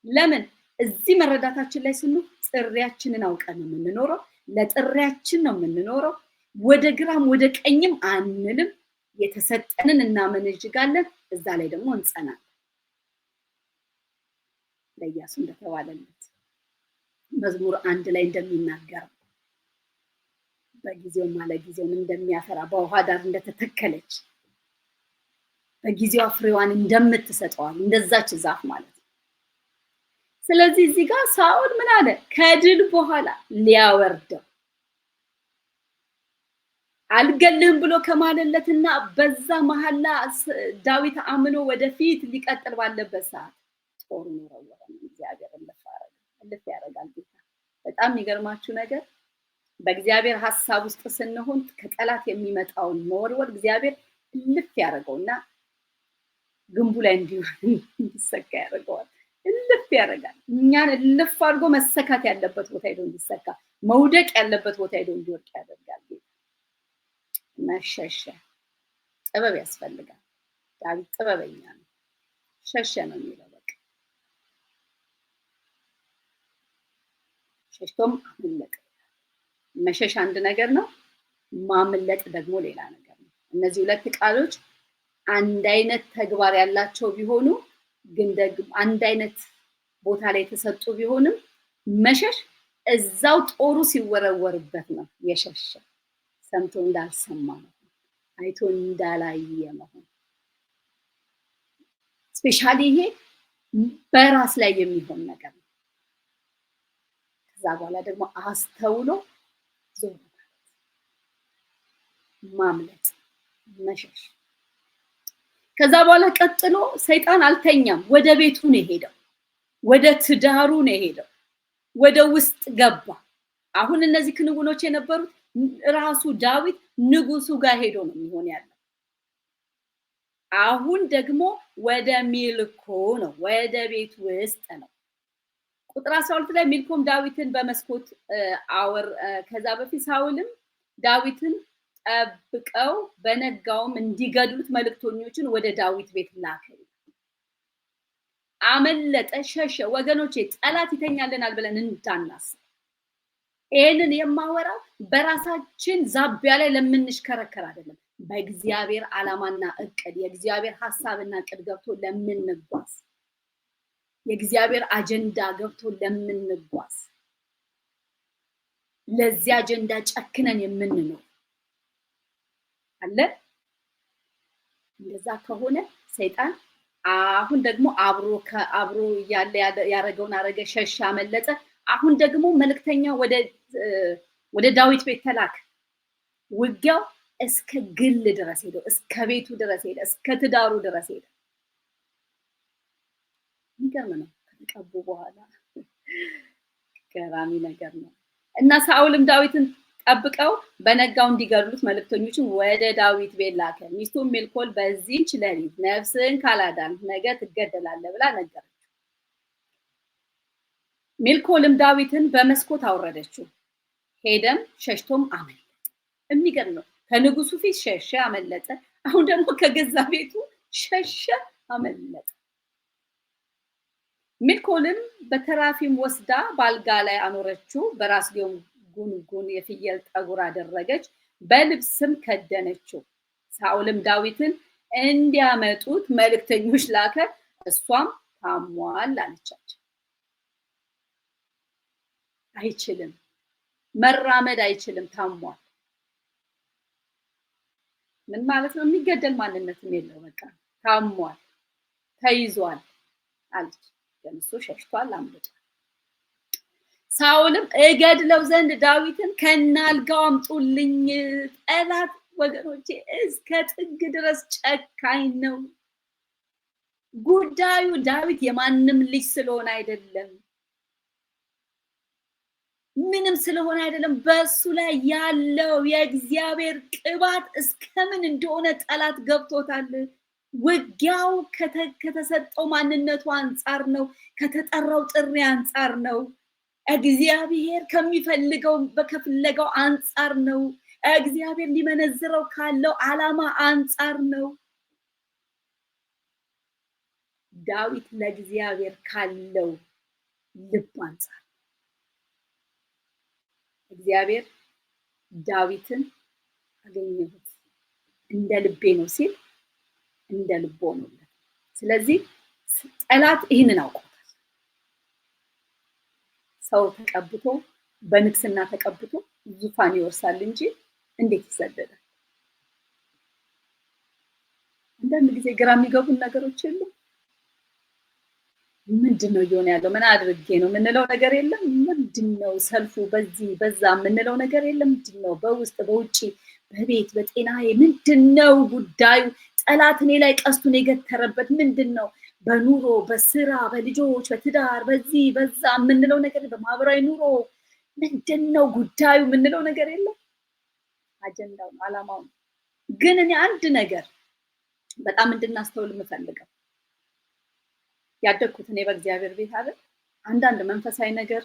ለምን እዚህ መረዳታችን ላይ ስንሉ ጥሪያችንን አውቀን ነው የምንኖረው። ለጥሪያችን ነው የምንኖረው። ወደ ግራም ወደ ቀኝም አንልም። የተሰጠንን እናመነጅጋለን። እዛ ላይ ደግሞ እንጸናለን። ለኢያሱ እንደተባለለት መዝሙር 1 ላይ እንደሚናገረው በጊዜው ማለጊዜውን እንደሚያፈራ በውሃ ዳር እንደተተከለች በጊዜዋ ፍሬዋን እንደምትሰጠዋል እንደዛች ዛፍ ማለት ነው። ስለዚህ እዚህ ጋር ሳኦል ምን አለ? ከድል በኋላ ሊያወርደው አልገልህም ብሎ ከማለለትና በዛ መሐላ ዳዊት አምኖ ወደፊት ሊቀጥል ባለበት ሰዓት ጦሩን ወረወረ። እግዚአብሔር እልፍ ያደርጋል ጌታ። በጣም የሚገርማችሁ ነገር በእግዚአብሔር ሐሳብ ውስጥ ስንሆን ከጠላት የሚመጣውን መወርወር እግዚአብሔር እልፍ ያደርገውና ግንቡ ላይ እንዲሰካ ያደርገዋል። እልፍ ያደርጋል። እኛን እልፍ አድርጎ መሰካት ያለበት ቦታ ሄዶ እንዲሰካ፣ መውደቅ ያለበት ቦታ ሄዶ እንዲወድቅ ያደርጋል። መሸሸ ጥበብ ያስፈልጋል። ዳዊት ጥበበኛ ነው። ሸሸ ነው የሚለው። በቃ ሸሽቶም አመለጠ። መሸሽ አንድ ነገር ነው፣ ማምለጥ ደግሞ ሌላ ነገር ነው። እነዚህ ሁለት ቃሎች አንድ አይነት ተግባር ያላቸው ቢሆኑ ግን ደግሞ አንድ አይነት ቦታ ላይ የተሰጡ ቢሆንም መሸሽ እዛው ጦሩ ሲወረወርበት ነው የሸሸ። ሰምቶ እንዳልሰማ ነው፣ አይቶ እንዳላየ መሆን። ስፔሻሊ ይሄ በራስ ላይ የሚሆን ነገር ነው። ከዛ በኋላ ደግሞ አስተውሎ ዞር ማለት፣ ማምለጥ፣ መሸሽ። ከዛ በኋላ ቀጥሎ ሰይጣን አልተኛም፣ ወደ ቤቱ ነው የሄደው፣ ወደ ትዳሩ ነው የሄደው፣ ወደ ውስጥ ገባ። አሁን እነዚህ ክንውኖች የነበሩት ራሱ ዳዊት ንጉሱ ጋር ሄዶ ነው የሚሆን ያለው። አሁን ደግሞ ወደ ሚልኮ ነው፣ ወደ ቤት ውስጥ ነው። ቁጥር 12 ላይ ሚልኮም ዳዊትን በመስኮት ከዛ በፊት ሳውልም ዳዊትን ጠብቀው በነጋውም እንዲገድሉት መልእክተኞችን ወደ ዳዊት ቤት ላከ። አመለጠ፣ ሸሸ። ወገኖቼ ጠላት ይተኛልናል ብለን እንዳናስብ። ይሄንን የማወራው በራሳችን ዛቢያ ላይ ለምንሽከረከር አይደለም። በእግዚአብሔር ዓላማና እቅድ የእግዚአብሔር ሐሳብና እቅድ ገብቶ ለምንጓዝ፣ የእግዚአብሔር አጀንዳ ገብቶ ለምንጓዝ፣ ለዚህ አጀንዳ ጨክነን የምንኖር አለ። እንደዛ ከሆነ ሰይጣን አሁን ደግሞ አብሮ እያለ ያረገውን አረገ፣ ሸሻ፣ አመለጠ። አሁን ደግሞ መልእክተኛ ወደ ዳዊት ቤት ተላከ። ውጊያው እስከ ግል ድረስ ሄዶ፣ እስከ ቤቱ ድረስ ሄደ፣ እስከ ትዳሩ ድረስ ሄደ። የሚገርም ነው። ከተቀቡ በኋላ ገራሚ ነገር ነው። እና ሳኦልም ዳዊትን ጠብቀው በነጋው እንዲገድሉት መልእክተኞችን ወደ ዳዊት ቤት ላከ። ሚስቱ ሜልኮል በዚህች ሌሊት ነፍስን ካላዳን ነገ ትገደላለህ ብላ ነገረችው። ሜልኮልም ዳዊትን በመስኮት አወረደችው። ሄደም ሸሽቶም አመለጠ። የሚገርም ነው። ከንጉሱ ፊት ሸሸ፣ አመለጠ። አሁን ደግሞ ከገዛ ቤቱ ሸሸ፣ አመለጠ። ሜልኮልም በተራፊም ወስዳ ባልጋ ላይ አኖረችው። በራስጌው ጉንጉን የፍየል ጠጉር አደረገች፣ በልብስም ከደነችው። ሳኦልም ዳዊትን እንዲያመጡት መልእክተኞች ላከ። እሷም ታሟል አለቻቸው። አይችልም፣ መራመድ አይችልም፣ ታሟል። ምን ማለት ነው? የሚገደል ማንነትም የለው፣ በቃ ታሟል፣ ተይዟል አለች። እሱ ሸሽቷል፣ አምልጧል። ሳኦልም እገድለው ዘንድ ዳዊትን ከናልጋው አምጡልኝ። ጠላት ወገኖቼ እስከ ጥግ ድረስ ጨካኝ ነው። ጉዳዩ ዳዊት የማንም ልጅ ስለሆነ አይደለም፣ ምንም ስለሆነ አይደለም። በሱ ላይ ያለው የእግዚአብሔር ቅባት እስከምን እንደሆነ ጠላት ገብቶታል። ውጊያው ከተሰጠው ማንነቱ አንጻር ነው፣ ከተጠራው ጥሪ አንጻር ነው። እግዚአብሔር ከሚፈልገው በከፍለጋው አንጻር ነው። እግዚአብሔር ሊመነዝረው ካለው ዓላማ አንጻር ነው። ዳዊት ለእግዚአብሔር ካለው ልብ አንጻር እግዚአብሔር ዳዊትን አገኘሁት እንደ ልቤ ነው ሲል እንደ ልቦ ነው። ስለዚህ ጠላት ይህንን አውቆታል። ሰው ተቀብቶ በንግስና ተቀብቶ ዙፋን ይወርሳል እንጂ እንዴት ይሰደዳል? አንዳንድ ጊዜ ግራ የሚገቡን ነገሮች የሉ። ምንድነው እየሆነ ያለው? ምን አድርጌ ነው የምንለው ነገር የለም። ምንድነው ሰልፉ በዚህ በዛ የምንለው ነገር የለም። ምንድነው በውስጥ በውጪ በቤት በጤናዬ ምንድነው ጉዳዩ? ጠላት እኔ ላይ ቀስቱን የገተረበት ምንድነው? በኑሮ በስራ በልጆች በትዳር በዚህ በዛ የምንለው ነገር፣ በማህበራዊ ኑሮ ምንድነው ጉዳዩ የምንለው ነገር የለም። አጀንዳው ነው፣ ዓላማው ነው። ግን እኔ አንድ ነገር በጣም እንድናስተውል የምፈልገው ያደግኩት እኔ በእግዚአብሔር ቤት አይደል፣ አንዳንድ መንፈሳዊ ነገር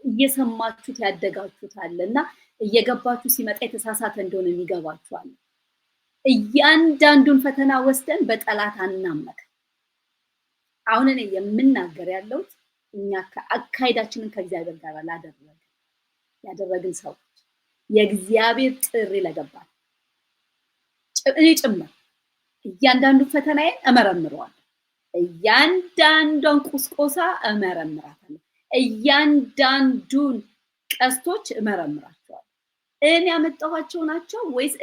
እየሰማችሁት ያደጋችሁት አለና እየገባችሁ ሲመጣ የተሳሳተ እንደሆነ የሚገባችኋል። እያንዳንዱን ፈተና ወስደን በጠላት አናመክ። አሁን እኔ የምናገር ያለሁት እኛ አካሄዳችንን ከእግዚአብሔር ጋር ያደረግን ሰዎች የእግዚአብሔር ጥሪ ለገባን እኔ ጭምር እያንዳንዱ ፈተናዬን እመረምረዋለሁ። እያንዳንዷን ቁስቆሳ እመረምራታለሁ። እያንዳንዱን ቀስቶች እመረምራቸዋለሁ። እኔ ያመጣኋቸው ናቸው ወይስ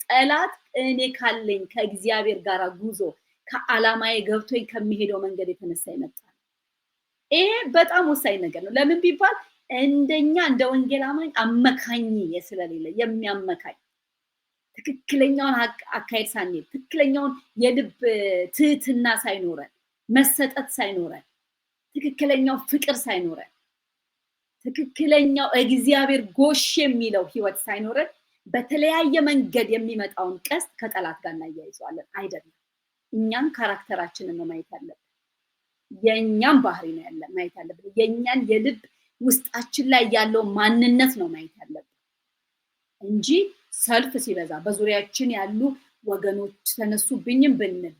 ጠላት እኔ ካለኝ ከእግዚአብሔር ጋር ጉዞ ከዓላማዬ ገብቶኝ ከሚሄደው መንገድ የተነሳ ይመጣል? ይሄ በጣም ወሳኝ ነገር ነው። ለምን ቢባል እንደኛ እንደ ወንጌል አማኝ አመካኝ ስለሌለ የሚያመካኝ ትክክለኛውን አካሄድ ሳንሄድ ትክክለኛውን የልብ ትህትና ሳይኖረን መሰጠት ሳይኖረን ትክክለኛው ፍቅር ሳይኖረን ትክክለኛው እግዚአብሔር ጎሽ የሚለው ህይወት ሳይኖረን በተለያየ መንገድ የሚመጣውን ቀስት ከጠላት ጋር እናያይዘዋለን። አይደለም። እኛም ካራክተራችንን ነው ማየት ያለብን። የኛም ባህሪ ነው ማየት ያለብን። የኛን የልብ ውስጣችን ላይ ያለው ማንነት ነው ማየት ያለብን እንጂ ሰልፍ ሲበዛ በዙሪያችን ያሉ ወገኖች ተነሱብኝም ብንል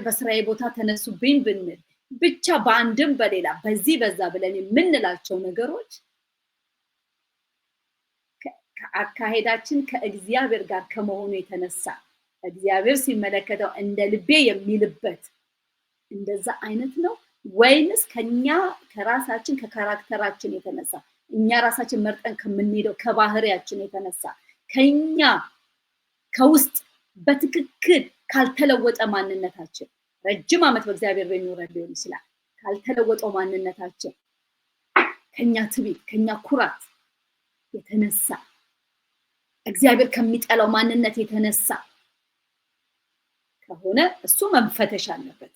በስራዬ ቦታ ተነሱብኝ ብንል ብቻ በአንድም በሌላ በዚህ በዛ ብለን የምንላቸው ነገሮች ከአካሄዳችን ከእግዚአብሔር ጋር ከመሆኑ የተነሳ እግዚአብሔር ሲመለከተው እንደ ልቤ የሚልበት እንደዛ አይነት ነው ወይንስ ከኛ ከራሳችን ከካራክተራችን የተነሳ እኛ ራሳችን መርጠን ከምንሄደው ከባህሪያችን የተነሳ ከኛ ከውስጥ በትክክል ካልተለወጠ ማንነታችን ረጅም ዓመት በእግዚአብሔር በሚኖረን ሊሆን ይችላል። ካልተለወጠው ማንነታችን ከኛ ትዕቢት ከኛ ኩራት የተነሳ እግዚአብሔር ከሚጠላው ማንነት የተነሳ ከሆነ እሱ መፈተሽ አለበት።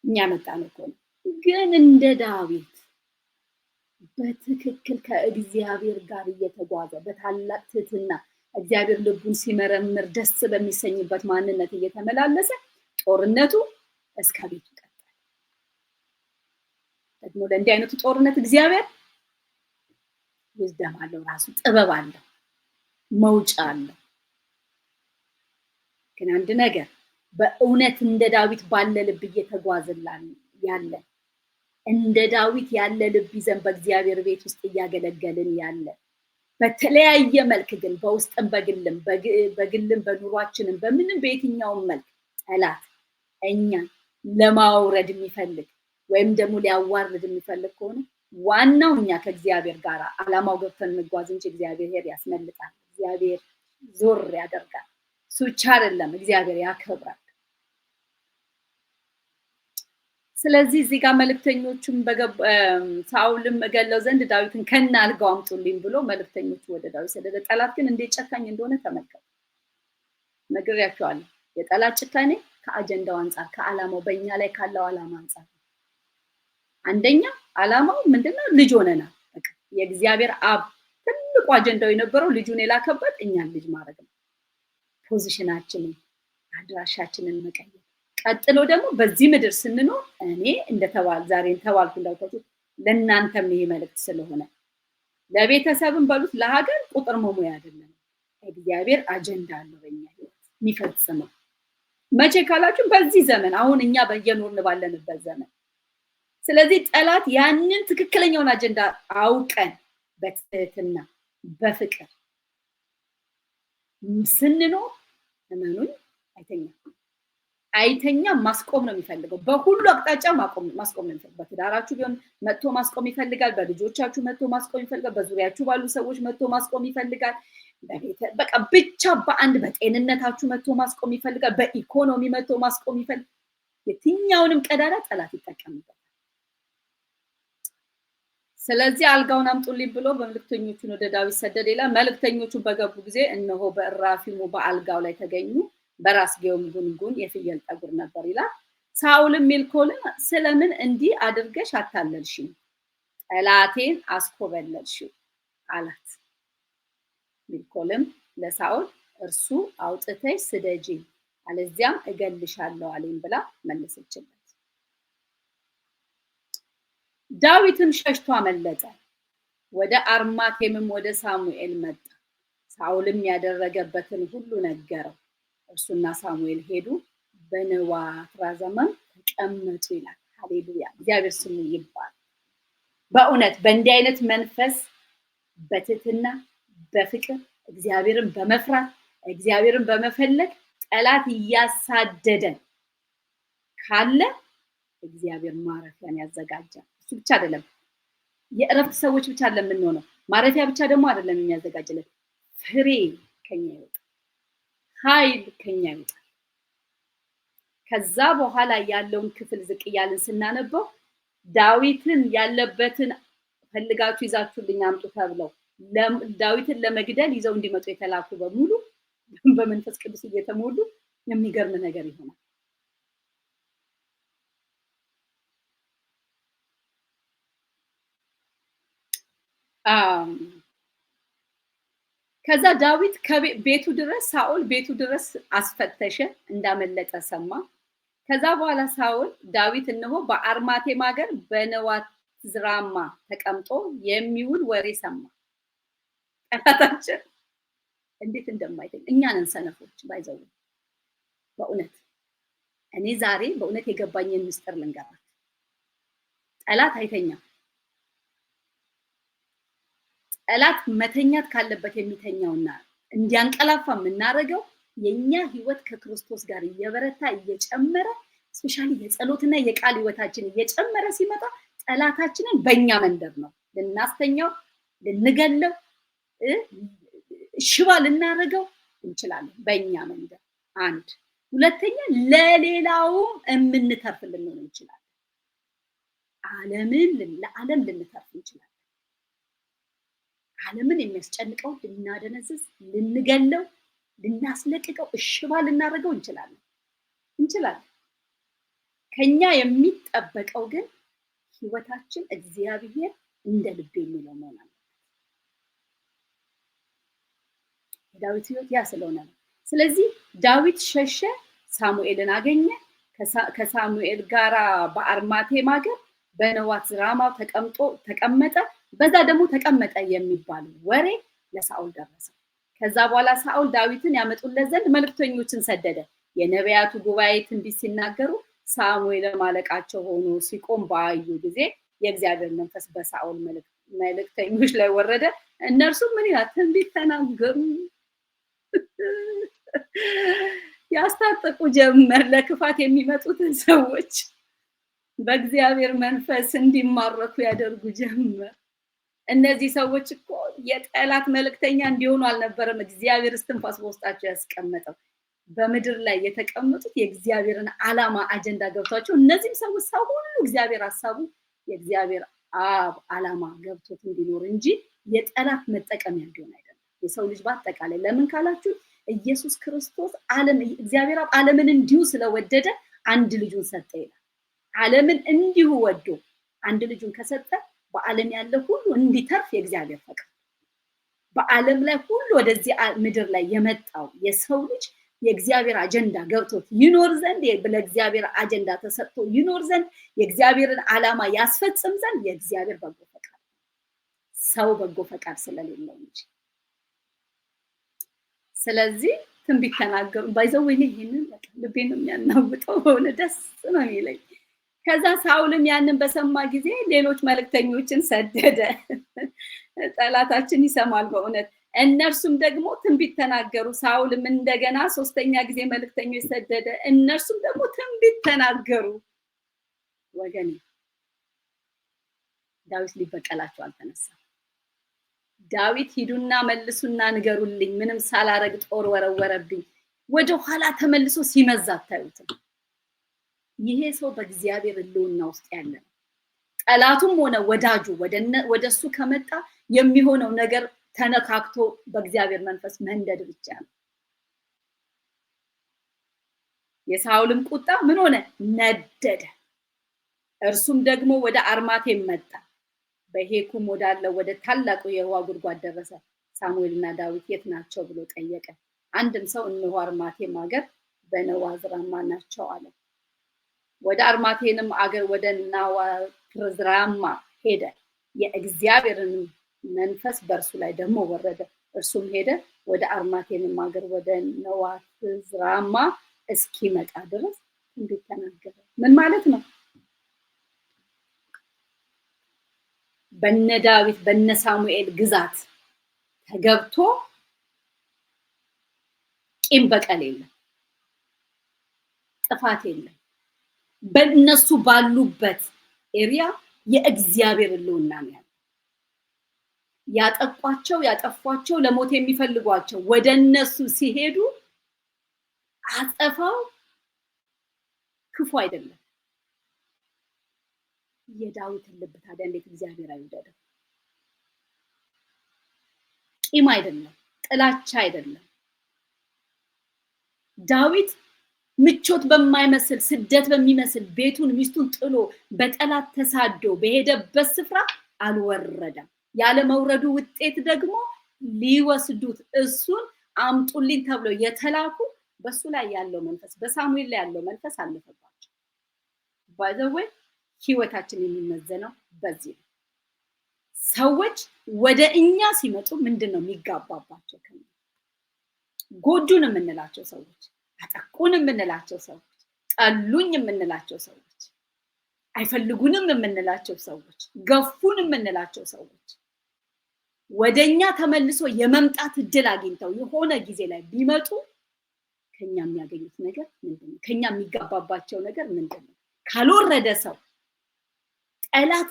እኛ መጣን እኮ ግን እንደ ዳዊት በትክክል ከእግዚአብሔር ጋር እየተጓዘ በታላቅ ትህትና እግዚአብሔር ልቡን ሲመረምር ደስ በሚሰኝበት ማንነት እየተመላለሰ ጦርነቱ እስከ ቤቱ ቀጠለ። ደግሞ ለእንዲህ አይነቱ ጦርነት እግዚአብሔር ዊዝደም አለው፣ ራሱ ጥበብ አለው፣ መውጫ አለው። ግን አንድ ነገር በእውነት እንደ ዳዊት ባለ ልብ እየተጓዘላን ያለ እንደ ዳዊት ያለ ልብ ይዘን በእግዚአብሔር ቤት ውስጥ እያገለገልን ያለ በተለያየ መልክ ግን በውስጥም በግልም በኑሯችንም በምንም በየትኛውም መልክ ጠላት እኛን ለማውረድ የሚፈልግ ወይም ደግሞ ሊያዋርድ የሚፈልግ ከሆነ ዋናው እኛ ከእግዚአብሔር ጋር ዓላማው ገብተን እንጓዝ እንጂ እግዚአብሔር ያስመልጣል፣ እግዚአብሔር ዞር ያደርጋል። እሱ ብቻ አይደለም፣ እግዚአብሔር ያከብራል። ስለዚህ እዚህ ጋር መልእክተኞቹም ሳውልም እገለው ዘንድ ዳዊትን ከነ አልጋው አምጡልኝ ብሎ መልእክተኞቹ ወደ ዳዊት ሰደደ። ጠላት ግን እንዴት ጨካኝ እንደሆነ ተመልከቱ። ነግሬያቸዋለሁ። የጠላት ጭካኔ ከአጀንዳው አንፃር ከዓላማው በእኛ ላይ ካለው ዓላማ አንፃር አንደኛ ዓላማው ምንድነው? ልጅ ሆነናል። በቃ የእግዚአብሔር አብ ትልቁ አጀንዳው የነበረው ልጁን የላከበት እኛን ልጅ ማድረግ ነው። ፖዚሽናችንን አድራሻችንን መቀየር። ቀጥሎ ደግሞ በዚህ ምድር ስንኖር እኔ ዛሬ ተባልኩ እንዳልኳችሁ ለእናንተም ይሄ መልእክት ስለሆነ ለቤተሰብም በሉት ለሀገር ቁጥር መሙያ አይደለም። እግዚአብሔር አጀንዳ አለው በእኛ ህይወት የሚፈጽመው። መቼ ካላችሁ በዚህ ዘመን አሁን እኛ በየኖርን ባለንበት ዘመን። ስለዚህ ጠላት ያንን ትክክለኛውን አጀንዳ አውቀን በትህትና በፍቅር ስንኖር እመኑኝ አይተኛም ማስቆም ነው የሚፈልገው። በሁሉ አቅጣጫ ማስቆም ነው የሚፈልገው። በትዳራችሁ ቢሆን መጥቶ ማስቆም ይፈልጋል። በልጆቻችሁ መጥቶ ማስቆም ይፈልጋል። በዙሪያችሁ ባሉ ሰዎች መጥቶ ማስቆም ይፈልጋል። በቃ ብቻ በአንድ በጤንነታችሁ መጥቶ ማስቆም ይፈልጋል። በኢኮኖሚ መጥቶ ማስቆም ይፈልጋል። የትኛውንም ቀዳዳ ጠላት ይጠቀምበታል። ስለዚህ አልጋውን አምጡልኝ ብሎ መልእክተኞቹን ወደ ዳዊት ሰደደ ይላል። መልእክተኞቹ በገቡ ጊዜ እነሆ በእራፊሙ በአልጋው ላይ ተገኙ። በራስጌውም ጉንጉን የፍየል ጠጉር ነበር ይላል። ሳውልም ሜልኮልን ስለምን እንዲህ አድርገሽ አታለልሽኝ? ጠላቴን አስኮበለልሽው አላት። ሜልኮልም ለሳውል እርሱ አውጥተሽ ስደጂኝ አለዚያም እገልሻለሁ አለኝ ብላ መለሰችለት። ዳዊትም ሸሽቶ አመለጠ። ወደ አርማቴምም ወደ ሳሙኤል መጣ። ሳውልም ያደረገበትን ሁሉ ነገረው። እርሱና ሳሙኤል ሄዱ፣ በነዋትራ ዘመን ተቀመጡ ይላል። ሃሌሉያ እግዚአብሔር ስሙ ይባል። በእውነት በእንዲህ አይነት መንፈስ በትህትና በፍቅር እግዚአብሔርን በመፍራት እግዚአብሔርን በመፈለግ ጠላት እያሳደደን ካለ እግዚአብሔር ማረፊያን ያዘጋጃል። እሱ ብቻ አይደለም የእረፍት ሰዎች ብቻ ለምንሆነው ማረፊያ ብቻ ደግሞ አይደለም የሚያዘጋጅልን፣ ፍሬ ከኛ ይወጣል፣ ኃይል ከኛ ይወጣል። ከዛ በኋላ ያለውን ክፍል ዝቅ እያልን ስናነበው ዳዊትን ያለበትን ፈልጋችሁ ይዛችሁልኝ አምጡ ተብለው ዳዊትን ለመግደል ይዘው እንዲመጡ የተላኩ በሙሉ በመንፈስ ቅዱስ እየተሞሉ የሚገርም ነገር ይሆናል። ከዛ ዳዊት ቤቱ ድረስ ሳኦል ቤቱ ድረስ አስፈተሸ፣ እንዳመለጠ ሰማ። ከዛ በኋላ ሳኦል ዳዊት እነሆ በአርማቴም ሀገር በነዋት ዝራማ ተቀምጦ የሚውል ወሬ ሰማ። ጠላታችን እንዴት እንደማይተኝ እኛ ነን ሰነፎች ባይዘው። በእውነት እኔ ዛሬ በእውነት የገባኝን ምስጢር ልንገራችሁ። ጠላት አይተኛም። ጠላት መተኛት ካለበት የሚተኛውና እንዲያንቀላፋ የምናደርገው የኛ ህይወት ከክርስቶስ ጋር እየበረታ እየጨመረ ስፔሻሊ የጸሎትና የቃል ህይወታችን እየጨመረ ሲመጣ ጠላታችንን በእኛ መንደር ነው ልናስተኛው፣ ልንገለው፣ ሽባ ልናደርገው እንችላለን በእኛ መንደር። አንድ ሁለተኛ ለሌላውም የምንተርፍ ልንሆን እንችላለን። ለዓለም ልንተርፍ እንችላለን። ዓለምን የሚያስጨንቀው ልናደነዝዝ፣ ልንገለው፣ ልናስለቅቀው፣ ሽባ ልናደርገው እንችላለን። ከኛ የሚጠበቀው ግን ህይወታችን እግዚአብሔር እንደ ልብ የሚለው መሆን አለበት። ዳዊት ህይወት ያ ስለሆነ ነው። ስለዚህ ዳዊት ሸሸ፣ ሳሙኤልን አገኘ። ከሳሙኤል ጋራ በአርማቴም ሀገር በነዋት ዝራማ ተቀመጠ። በዛ ደግሞ ተቀመጠ የሚባል ወሬ ለሳኦል ደረሰ። ከዛ በኋላ ሳኦል ዳዊትን ያመጡለት ዘንድ መልእክተኞችን ሰደደ። የነቢያቱ ጉባኤ ትንቢት ሲናገሩ ሳሙኤል አለቃቸው ሆኖ ሲቆም ባዩ ጊዜ የእግዚአብሔር መንፈስ በሳኦል መልእክተኞች ላይ ወረደ። እነርሱ ምን ይላል? ትንቢት ተናገሩ፣ ያስታጥቁ ጀመር። ለክፋት የሚመጡትን ሰዎች በእግዚአብሔር መንፈስ እንዲማረኩ ያደርጉ ጀመር። እነዚህ ሰዎች እኮ የጠላት መልእክተኛ እንዲሆኑ አልነበረም እግዚአብሔር እስትንፋስ በውስጣቸው ያስቀመጠው። በምድር ላይ የተቀመጡት የእግዚአብሔርን ዓላማ አጀንዳ ገብቷቸው እነዚህም ሰዎች ሰው ሁሉ እግዚአብሔር ሐሳቡ የእግዚአብሔር አብ ዓላማ ገብቶት እንዲኖር እንጂ የጠላት መጠቀሚያ እንዲሆን አይደለም። የሰው ልጅ በአጠቃላይ ለምን ካላችሁ ኢየሱስ ክርስቶስ እግዚአብሔር አብ ዓለምን እንዲሁ ስለወደደ አንድ ልጁን ሰጠ ይላል። ዓለምን እንዲሁ ወዶ አንድ ልጁን ከሰጠ በዓለም ያለ ሁሉ እንዲተርፍ የእግዚአብሔር ፈቃድ። በዓለም ላይ ሁሉ ወደዚህ ምድር ላይ የመጣው የሰው ልጅ የእግዚአብሔር አጀንዳ ገብቶት ይኖር ዘንድ ለእግዚአብሔር አጀንዳ ተሰጥቶ ይኖር ዘንድ የእግዚአብሔርን ዓላማ ያስፈጽም ዘንድ የእግዚአብሔር በጎ ፈቃድ፣ ሰው በጎ ፈቃድ ስለሌለው እንጂ። ስለዚህ ትንቢት ተናገሩ። ባይዘው ይሄንን ልቤን ነው የሚያናውጠው፣ ሆነ ደስ ነው የሚለኝ። ከዛ ሳኦልም ያንን በሰማ ጊዜ ሌሎች መልእክተኞችን ሰደደ። ጠላታችን ይሰማል በእውነት። እነርሱም ደግሞ ትንቢት ተናገሩ። ሳኦልም እንደገና ሶስተኛ ጊዜ መልእክተኞች ሰደደ። እነርሱም ደግሞ ትንቢት ተናገሩ። ወገኔ ዳዊት ሊበቀላቸው አልተነሳም። ዳዊት ሂዱና መልሱና ንገሩልኝ፣ ምንም ሳላረግ ጦር ወረወረብኝ፣ ወደ ኋላ ተመልሶ ሲመዛ አታዩትም። ይሄ ሰው በእግዚአብሔር ሕልውና ውስጥ ያለ ነው። ጠላቱም ሆነ ወዳጁ ወደሱ ከመጣ የሚሆነው ነገር ተነካክቶ በእግዚአብሔር መንፈስ መንደድ ብቻ ነው። የሳኦልም ቁጣ ምን ሆነ? ነደደ። እርሱም ደግሞ ወደ አርማቴም መጣ። በሄኩም ወዳለው ወደ ታላቁ የውሃ ጉድጓድ ደረሰ። ሳሙኤልና ዳዊት የት ናቸው ብሎ ጠየቀ። አንድም ሰው እነሆ አርማቴም ሀገር በነዋዝራማ ናቸው አለ። ወደ አርማቴንም አገር ወደ ናዋዝራማ ሄደ። የእግዚአብሔርን መንፈስ በእርሱ ላይ ደግሞ ወረደ። እርሱም ሄደ ወደ አርማቴንም አገር ወደ ናዋዝራማ እስኪመጣ ድረስ ትንቢት ተናገረ። ምን ማለት ነው? በነ ዳዊት በነ ሳሙኤል ግዛት ተገብቶ ቂም በቀል የለም፣ ጥፋት የለም። በእነሱ ባሉበት ኤሪያ የእግዚአብሔር ሕልውና ነው ያለው። ያጠቋቸው ያጠፏቸው ለሞት የሚፈልጓቸው ወደ እነሱ ሲሄዱ አጠፋው ክፉ አይደለም። የዳዊትን ልብ ታዲያ እንዴት እግዚአብሔር አይወደደው? ቂም አይደለም፣ ጥላቻ አይደለም። ዳዊት ምቾት በማይመስል ስደት በሚመስል ቤቱን ሚስቱን ጥሎ በጠላት ተሳዶ በሄደበት ስፍራ አልወረደም። ያለ መውረዱ ውጤት ደግሞ ሊወስዱት እሱን አምጡልኝ ተብሎ የተላኩ በሱ ላይ ያለው መንፈስ በሳሙኤል ላይ ያለው መንፈስ አለፈባቸው። ባይ ዘ ዌይ ህይወታችን የሚመዘነው በዚህ ነው። ሰዎች ወደ እኛ ሲመጡ ምንድነው የሚጋባባቸው? ጎዱን የምንላቸው ሰዎች፣ አጠቁን የምንላቸው ሰዎች፣ ጠሉኝ የምንላቸው ሰዎች፣ አይፈልጉንም የምንላቸው ሰዎች፣ ገፉን የምንላቸው ሰዎች ወደኛ ተመልሶ የመምጣት እድል አግኝተው የሆነ ጊዜ ላይ ቢመጡ ከኛ የሚያገኙት ነገር ምንድነው? ከኛ የሚጋባባቸው ነገር ምንድነው? ካልወረደ ሰው ጠላት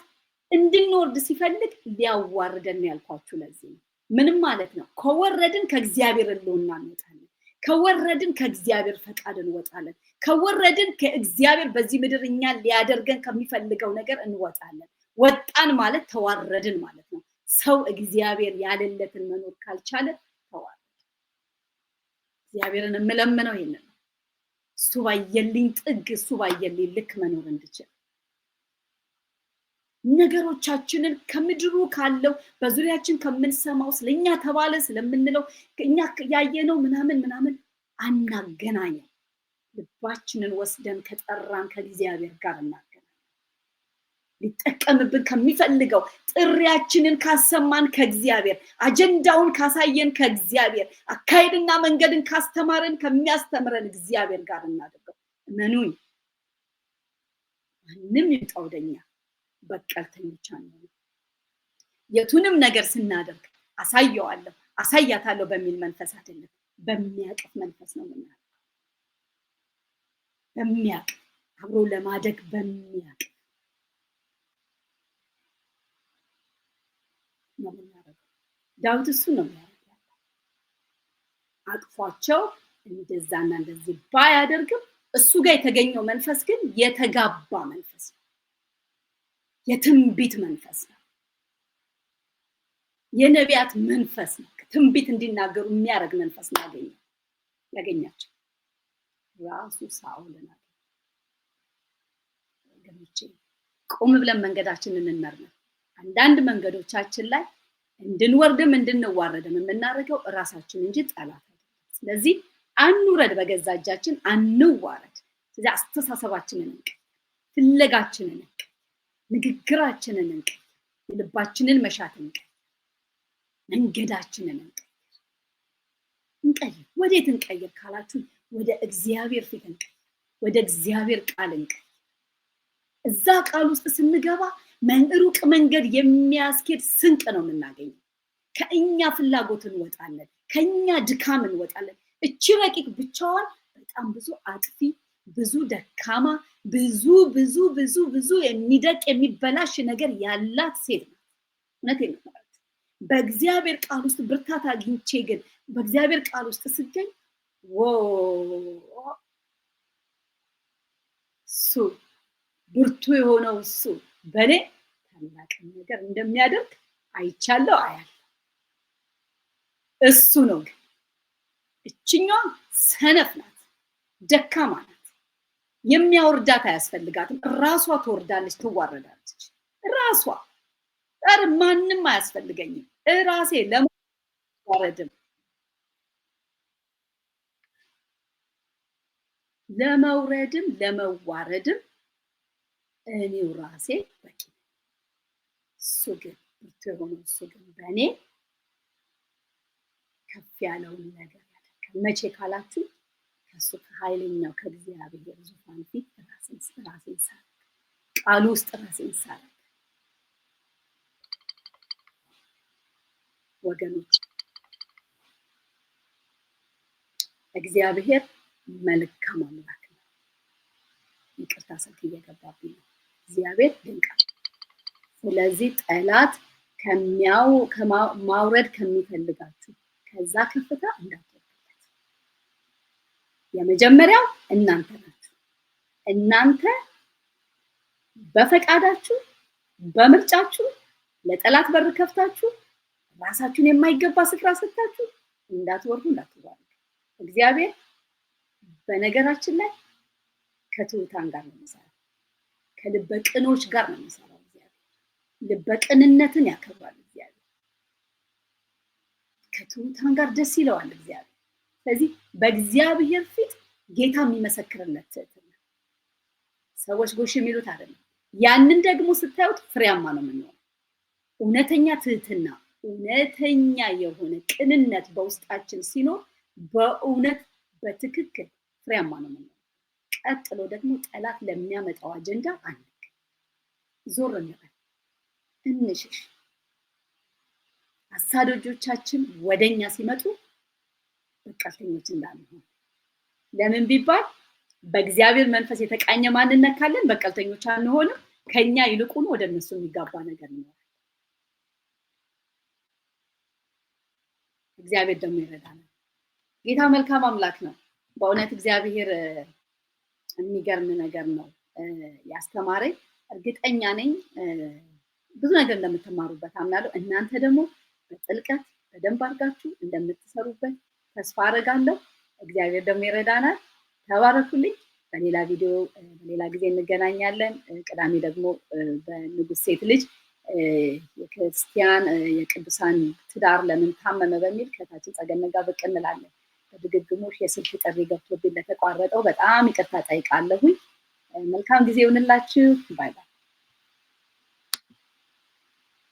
እንድንወርድ ሲፈልግ ሊያዋርደን ያልኳችሁ ለዚህ ነው። ምንም ማለት ነው? ከወረድን ከእግዚአብሔር ሕልውና እንወጣለን። ከወረድን ከእግዚአብሔር ፈቃድ እንወጣለን። ከወረድን ከእግዚአብሔር በዚህ ምድር እኛን ሊያደርገን ከሚፈልገው ነገር እንወጣለን። ወጣን ማለት ተዋረድን ማለት ነው። ሰው እግዚአብሔር ያለለትን መኖር ካልቻለ ተዋረደ። እግዚአብሔርን የምለምነው ይሄንን ነው። እሱ ባየልኝ ጥግ፣ እሱ ባየልኝ ልክ መኖር እንድችል ነገሮቻችንን ከምድሩ ካለው በዙሪያችን ከምንሰማው ስለኛ ተባለ ስለምንለው እኛ ያየነው ምናምን አናገናኘው። ልባችንን ወስደን ከጠራን ከእግዚአብሔር ጋር እናገናኝ። ሊጠቀምብን ከሚፈልገው ጥሪያችንን ካሰማን ከእግዚአብሔር፣ አጀንዳውን ካሳየን ከእግዚአብሔር፣ አካሄድና መንገድን ካስተማረን ከሚያስተምረን እግዚአብሔር ጋር እናደርገው። እመኑኝ ማንም ይምጣ ወደኛ በቀልተኞች አንሆን። የቱንም ነገር ስናደርግ አሳየዋለሁ አሳያታለሁ በሚል መንፈስ አይደለም፣ በሚያቅፍ መንፈስ ነው የምናደርገው። በሚያቅፍ አብሮ ለማደግ በሚያቅፍ ነው የምናደርገው። ዳዊት እሱ ነው የሚያደርገው። አቅፏቸው እንደዛና እንደዚህ ባያደርግም እሱ ጋር የተገኘው መንፈስ ግን የተጋባ መንፈስ ነው። የትንቢት መንፈስ ነው። የነቢያት መንፈስ ነው። ትንቢት እንዲናገሩ የሚያደርግ መንፈስ ነው ያገኛቸው። ራሱ ሳኦልን ወገኖቼ ቆም ብለን መንገዳችንን እንመርምር። አንዳንድ መንገዶቻችን ላይ እንድንወርድም እንድንዋረድም የምናደርገው ራሳችን እንጂ ጠላት አይደለም። ስለዚህ አንውረድ፣ በገዛ እጃችን አንዋረድ። ስለዚህ አስተሳሰባችንን እንቀይር፣ ፍለጋችንን እንቀይር፣ ንግግራችንን እንቀይር፣ የልባችንን መሻት እንቀይር፣ መንገዳችንን እንቀይር። ወዴት እንቀይር ካላችሁ ወደ እግዚአብሔር ፊት እንቀይር፣ ወደ እግዚአብሔር ቃል እንቀይር። እዛ ቃል ውስጥ ስንገባ ሩቅ መንገድ የሚያስኬድ ስንቅ ነው የምናገኘው። ከእኛ ፍላጎት እንወጣለን፣ ከኛ ድካም እንወጣለን። እቺ ረቂቅ ብቻዋን በጣም ብዙ አጥፊ፣ ብዙ ደካማ፣ ብዙ የሚደቅ የሚበላሽ ነገር ያላት ሴት ናት። እውነቴን ነው። በእግዚአብሔር ቃል ውስጥ ብርታት አግኝቼ ግን በእግዚአብሔር ቃል ውስጥ ስገኝ እሱ ብርቱ የሆነው እሱ በኔ ታላቅ ነገር እንደሚያደርግ አይቻለሁ፣ አያለሁ። እሱ ነው። ግን እችኛዋ ሰነፍ ናት፣ ደካማ ናት። የሚያወርዳት አያስፈልጋትም። ራሷ ትወርዳለች፣ ትዋረዳለች። ራሷ ማንም አያስፈልገኝም። ራሴ ለመውረድም ለመዋረድም እኔው ራሴ በቂ። እሱ ግን ብርቱ የሆነው እሱ ግን በእኔ ከፍ ያለውን ነገር ያደርጋል። መቼ ካላችሁ ከሱ ከኃይለኛው ከእግዚአብሔር ዙፋን ፊት ራሴን ሳረግ፣ ቃሉ ውስጥ ራሴን ሳረግ፣ ወገኖች እግዚአብሔር መልካም አምላክ ነው። ይቅርታ ስልክ እየገባብኝ ነው። እግዚአብሔር ድንቅ ነው። ስለዚህ ጠላት ማውረድ ከሚፈልጋችሁ ከዛ ከፍታ እንዳትወርዱለት። የመጀመሪያው እናንተ ናችሁ። እናንተ በፈቃዳችሁ በምርጫችሁ ለጠላት በር ከፍታችሁ ራሳችሁን የማይገባ ስፍራ ሰጥታችሁ እንዳትወርዱ እንዳትዋረዱ። እግዚአብሔር በነገራችን ላይ ከትሑታን ጋር ነው የሚሰራው፣ ከልበ ቅኖች ጋር ነው የሚሰራው። እግዚአብሔር ልበ ቅንነትን ያከብራል። እግዚአብሔር ከትሑታን ጋር ደስ ይለዋል እግዚአብሔር። ስለዚህ በእግዚአብሔር ፊት ጌታ የሚመሰክርለት ትህትና ሰዎች ጎሽ የሚሉት አይደለም። ያንን ደግሞ ስታዩት ፍሬያማ ነው የምንሆነው። እውነተኛ ትህትና፣ እውነተኛ የሆነ ቅንነት በውስጣችን ሲኖር በእውነት በትክክል ፍሬያማ ነው የምንሆነው። ቀጥሎ ደግሞ ጠላት ለሚያመጣው አጀንዳ አንክ ዞር እንበል፣ እንሽሽ። አሳዳጆቻችን ወደኛ ሲመጡ በቀልተኞች እንዳንሆን። ለምን ቢባል በእግዚአብሔር መንፈስ የተቃኘ ማንነት ካለን በቀልተኞች አንሆንም። ከኛ ይልቁን ወደ እነሱ የሚጋባ ነገር ነው። እግዚአብሔር ደግሞ ይረዳናል። ጌታ መልካም አምላክ ነው። በእውነት እግዚአብሔር የሚገርም ነገር ነው ያስተማረኝ። እርግጠኛ ነኝ ብዙ ነገር እንደምትማሩበት አምናለሁ። እናንተ ደግሞ በጥልቀት በደንብ አድርጋችሁ እንደምትሰሩበት ተስፋ አደርጋለሁ። እግዚአብሔር ደግሞ ይረዳናል። ተባረኩልኝ። በሌላ ቪዲዮ በሌላ ጊዜ እንገናኛለን። ቅዳሜ ደግሞ በንጉስ ሴት ልጅ የክርስቲያን የቅዱሳን ትዳር ለምን ታመመ በሚል ከታችን ጸገነት ጋር ብቅ እንላለን። በድግግሞሽ የስልክ ጥሪ ገብቶብኝ ለተቋረጠው በጣም ይቅርታ ጠይቃለሁኝ። መልካም ጊዜ ይሁንላችሁ። ባይ ባይ።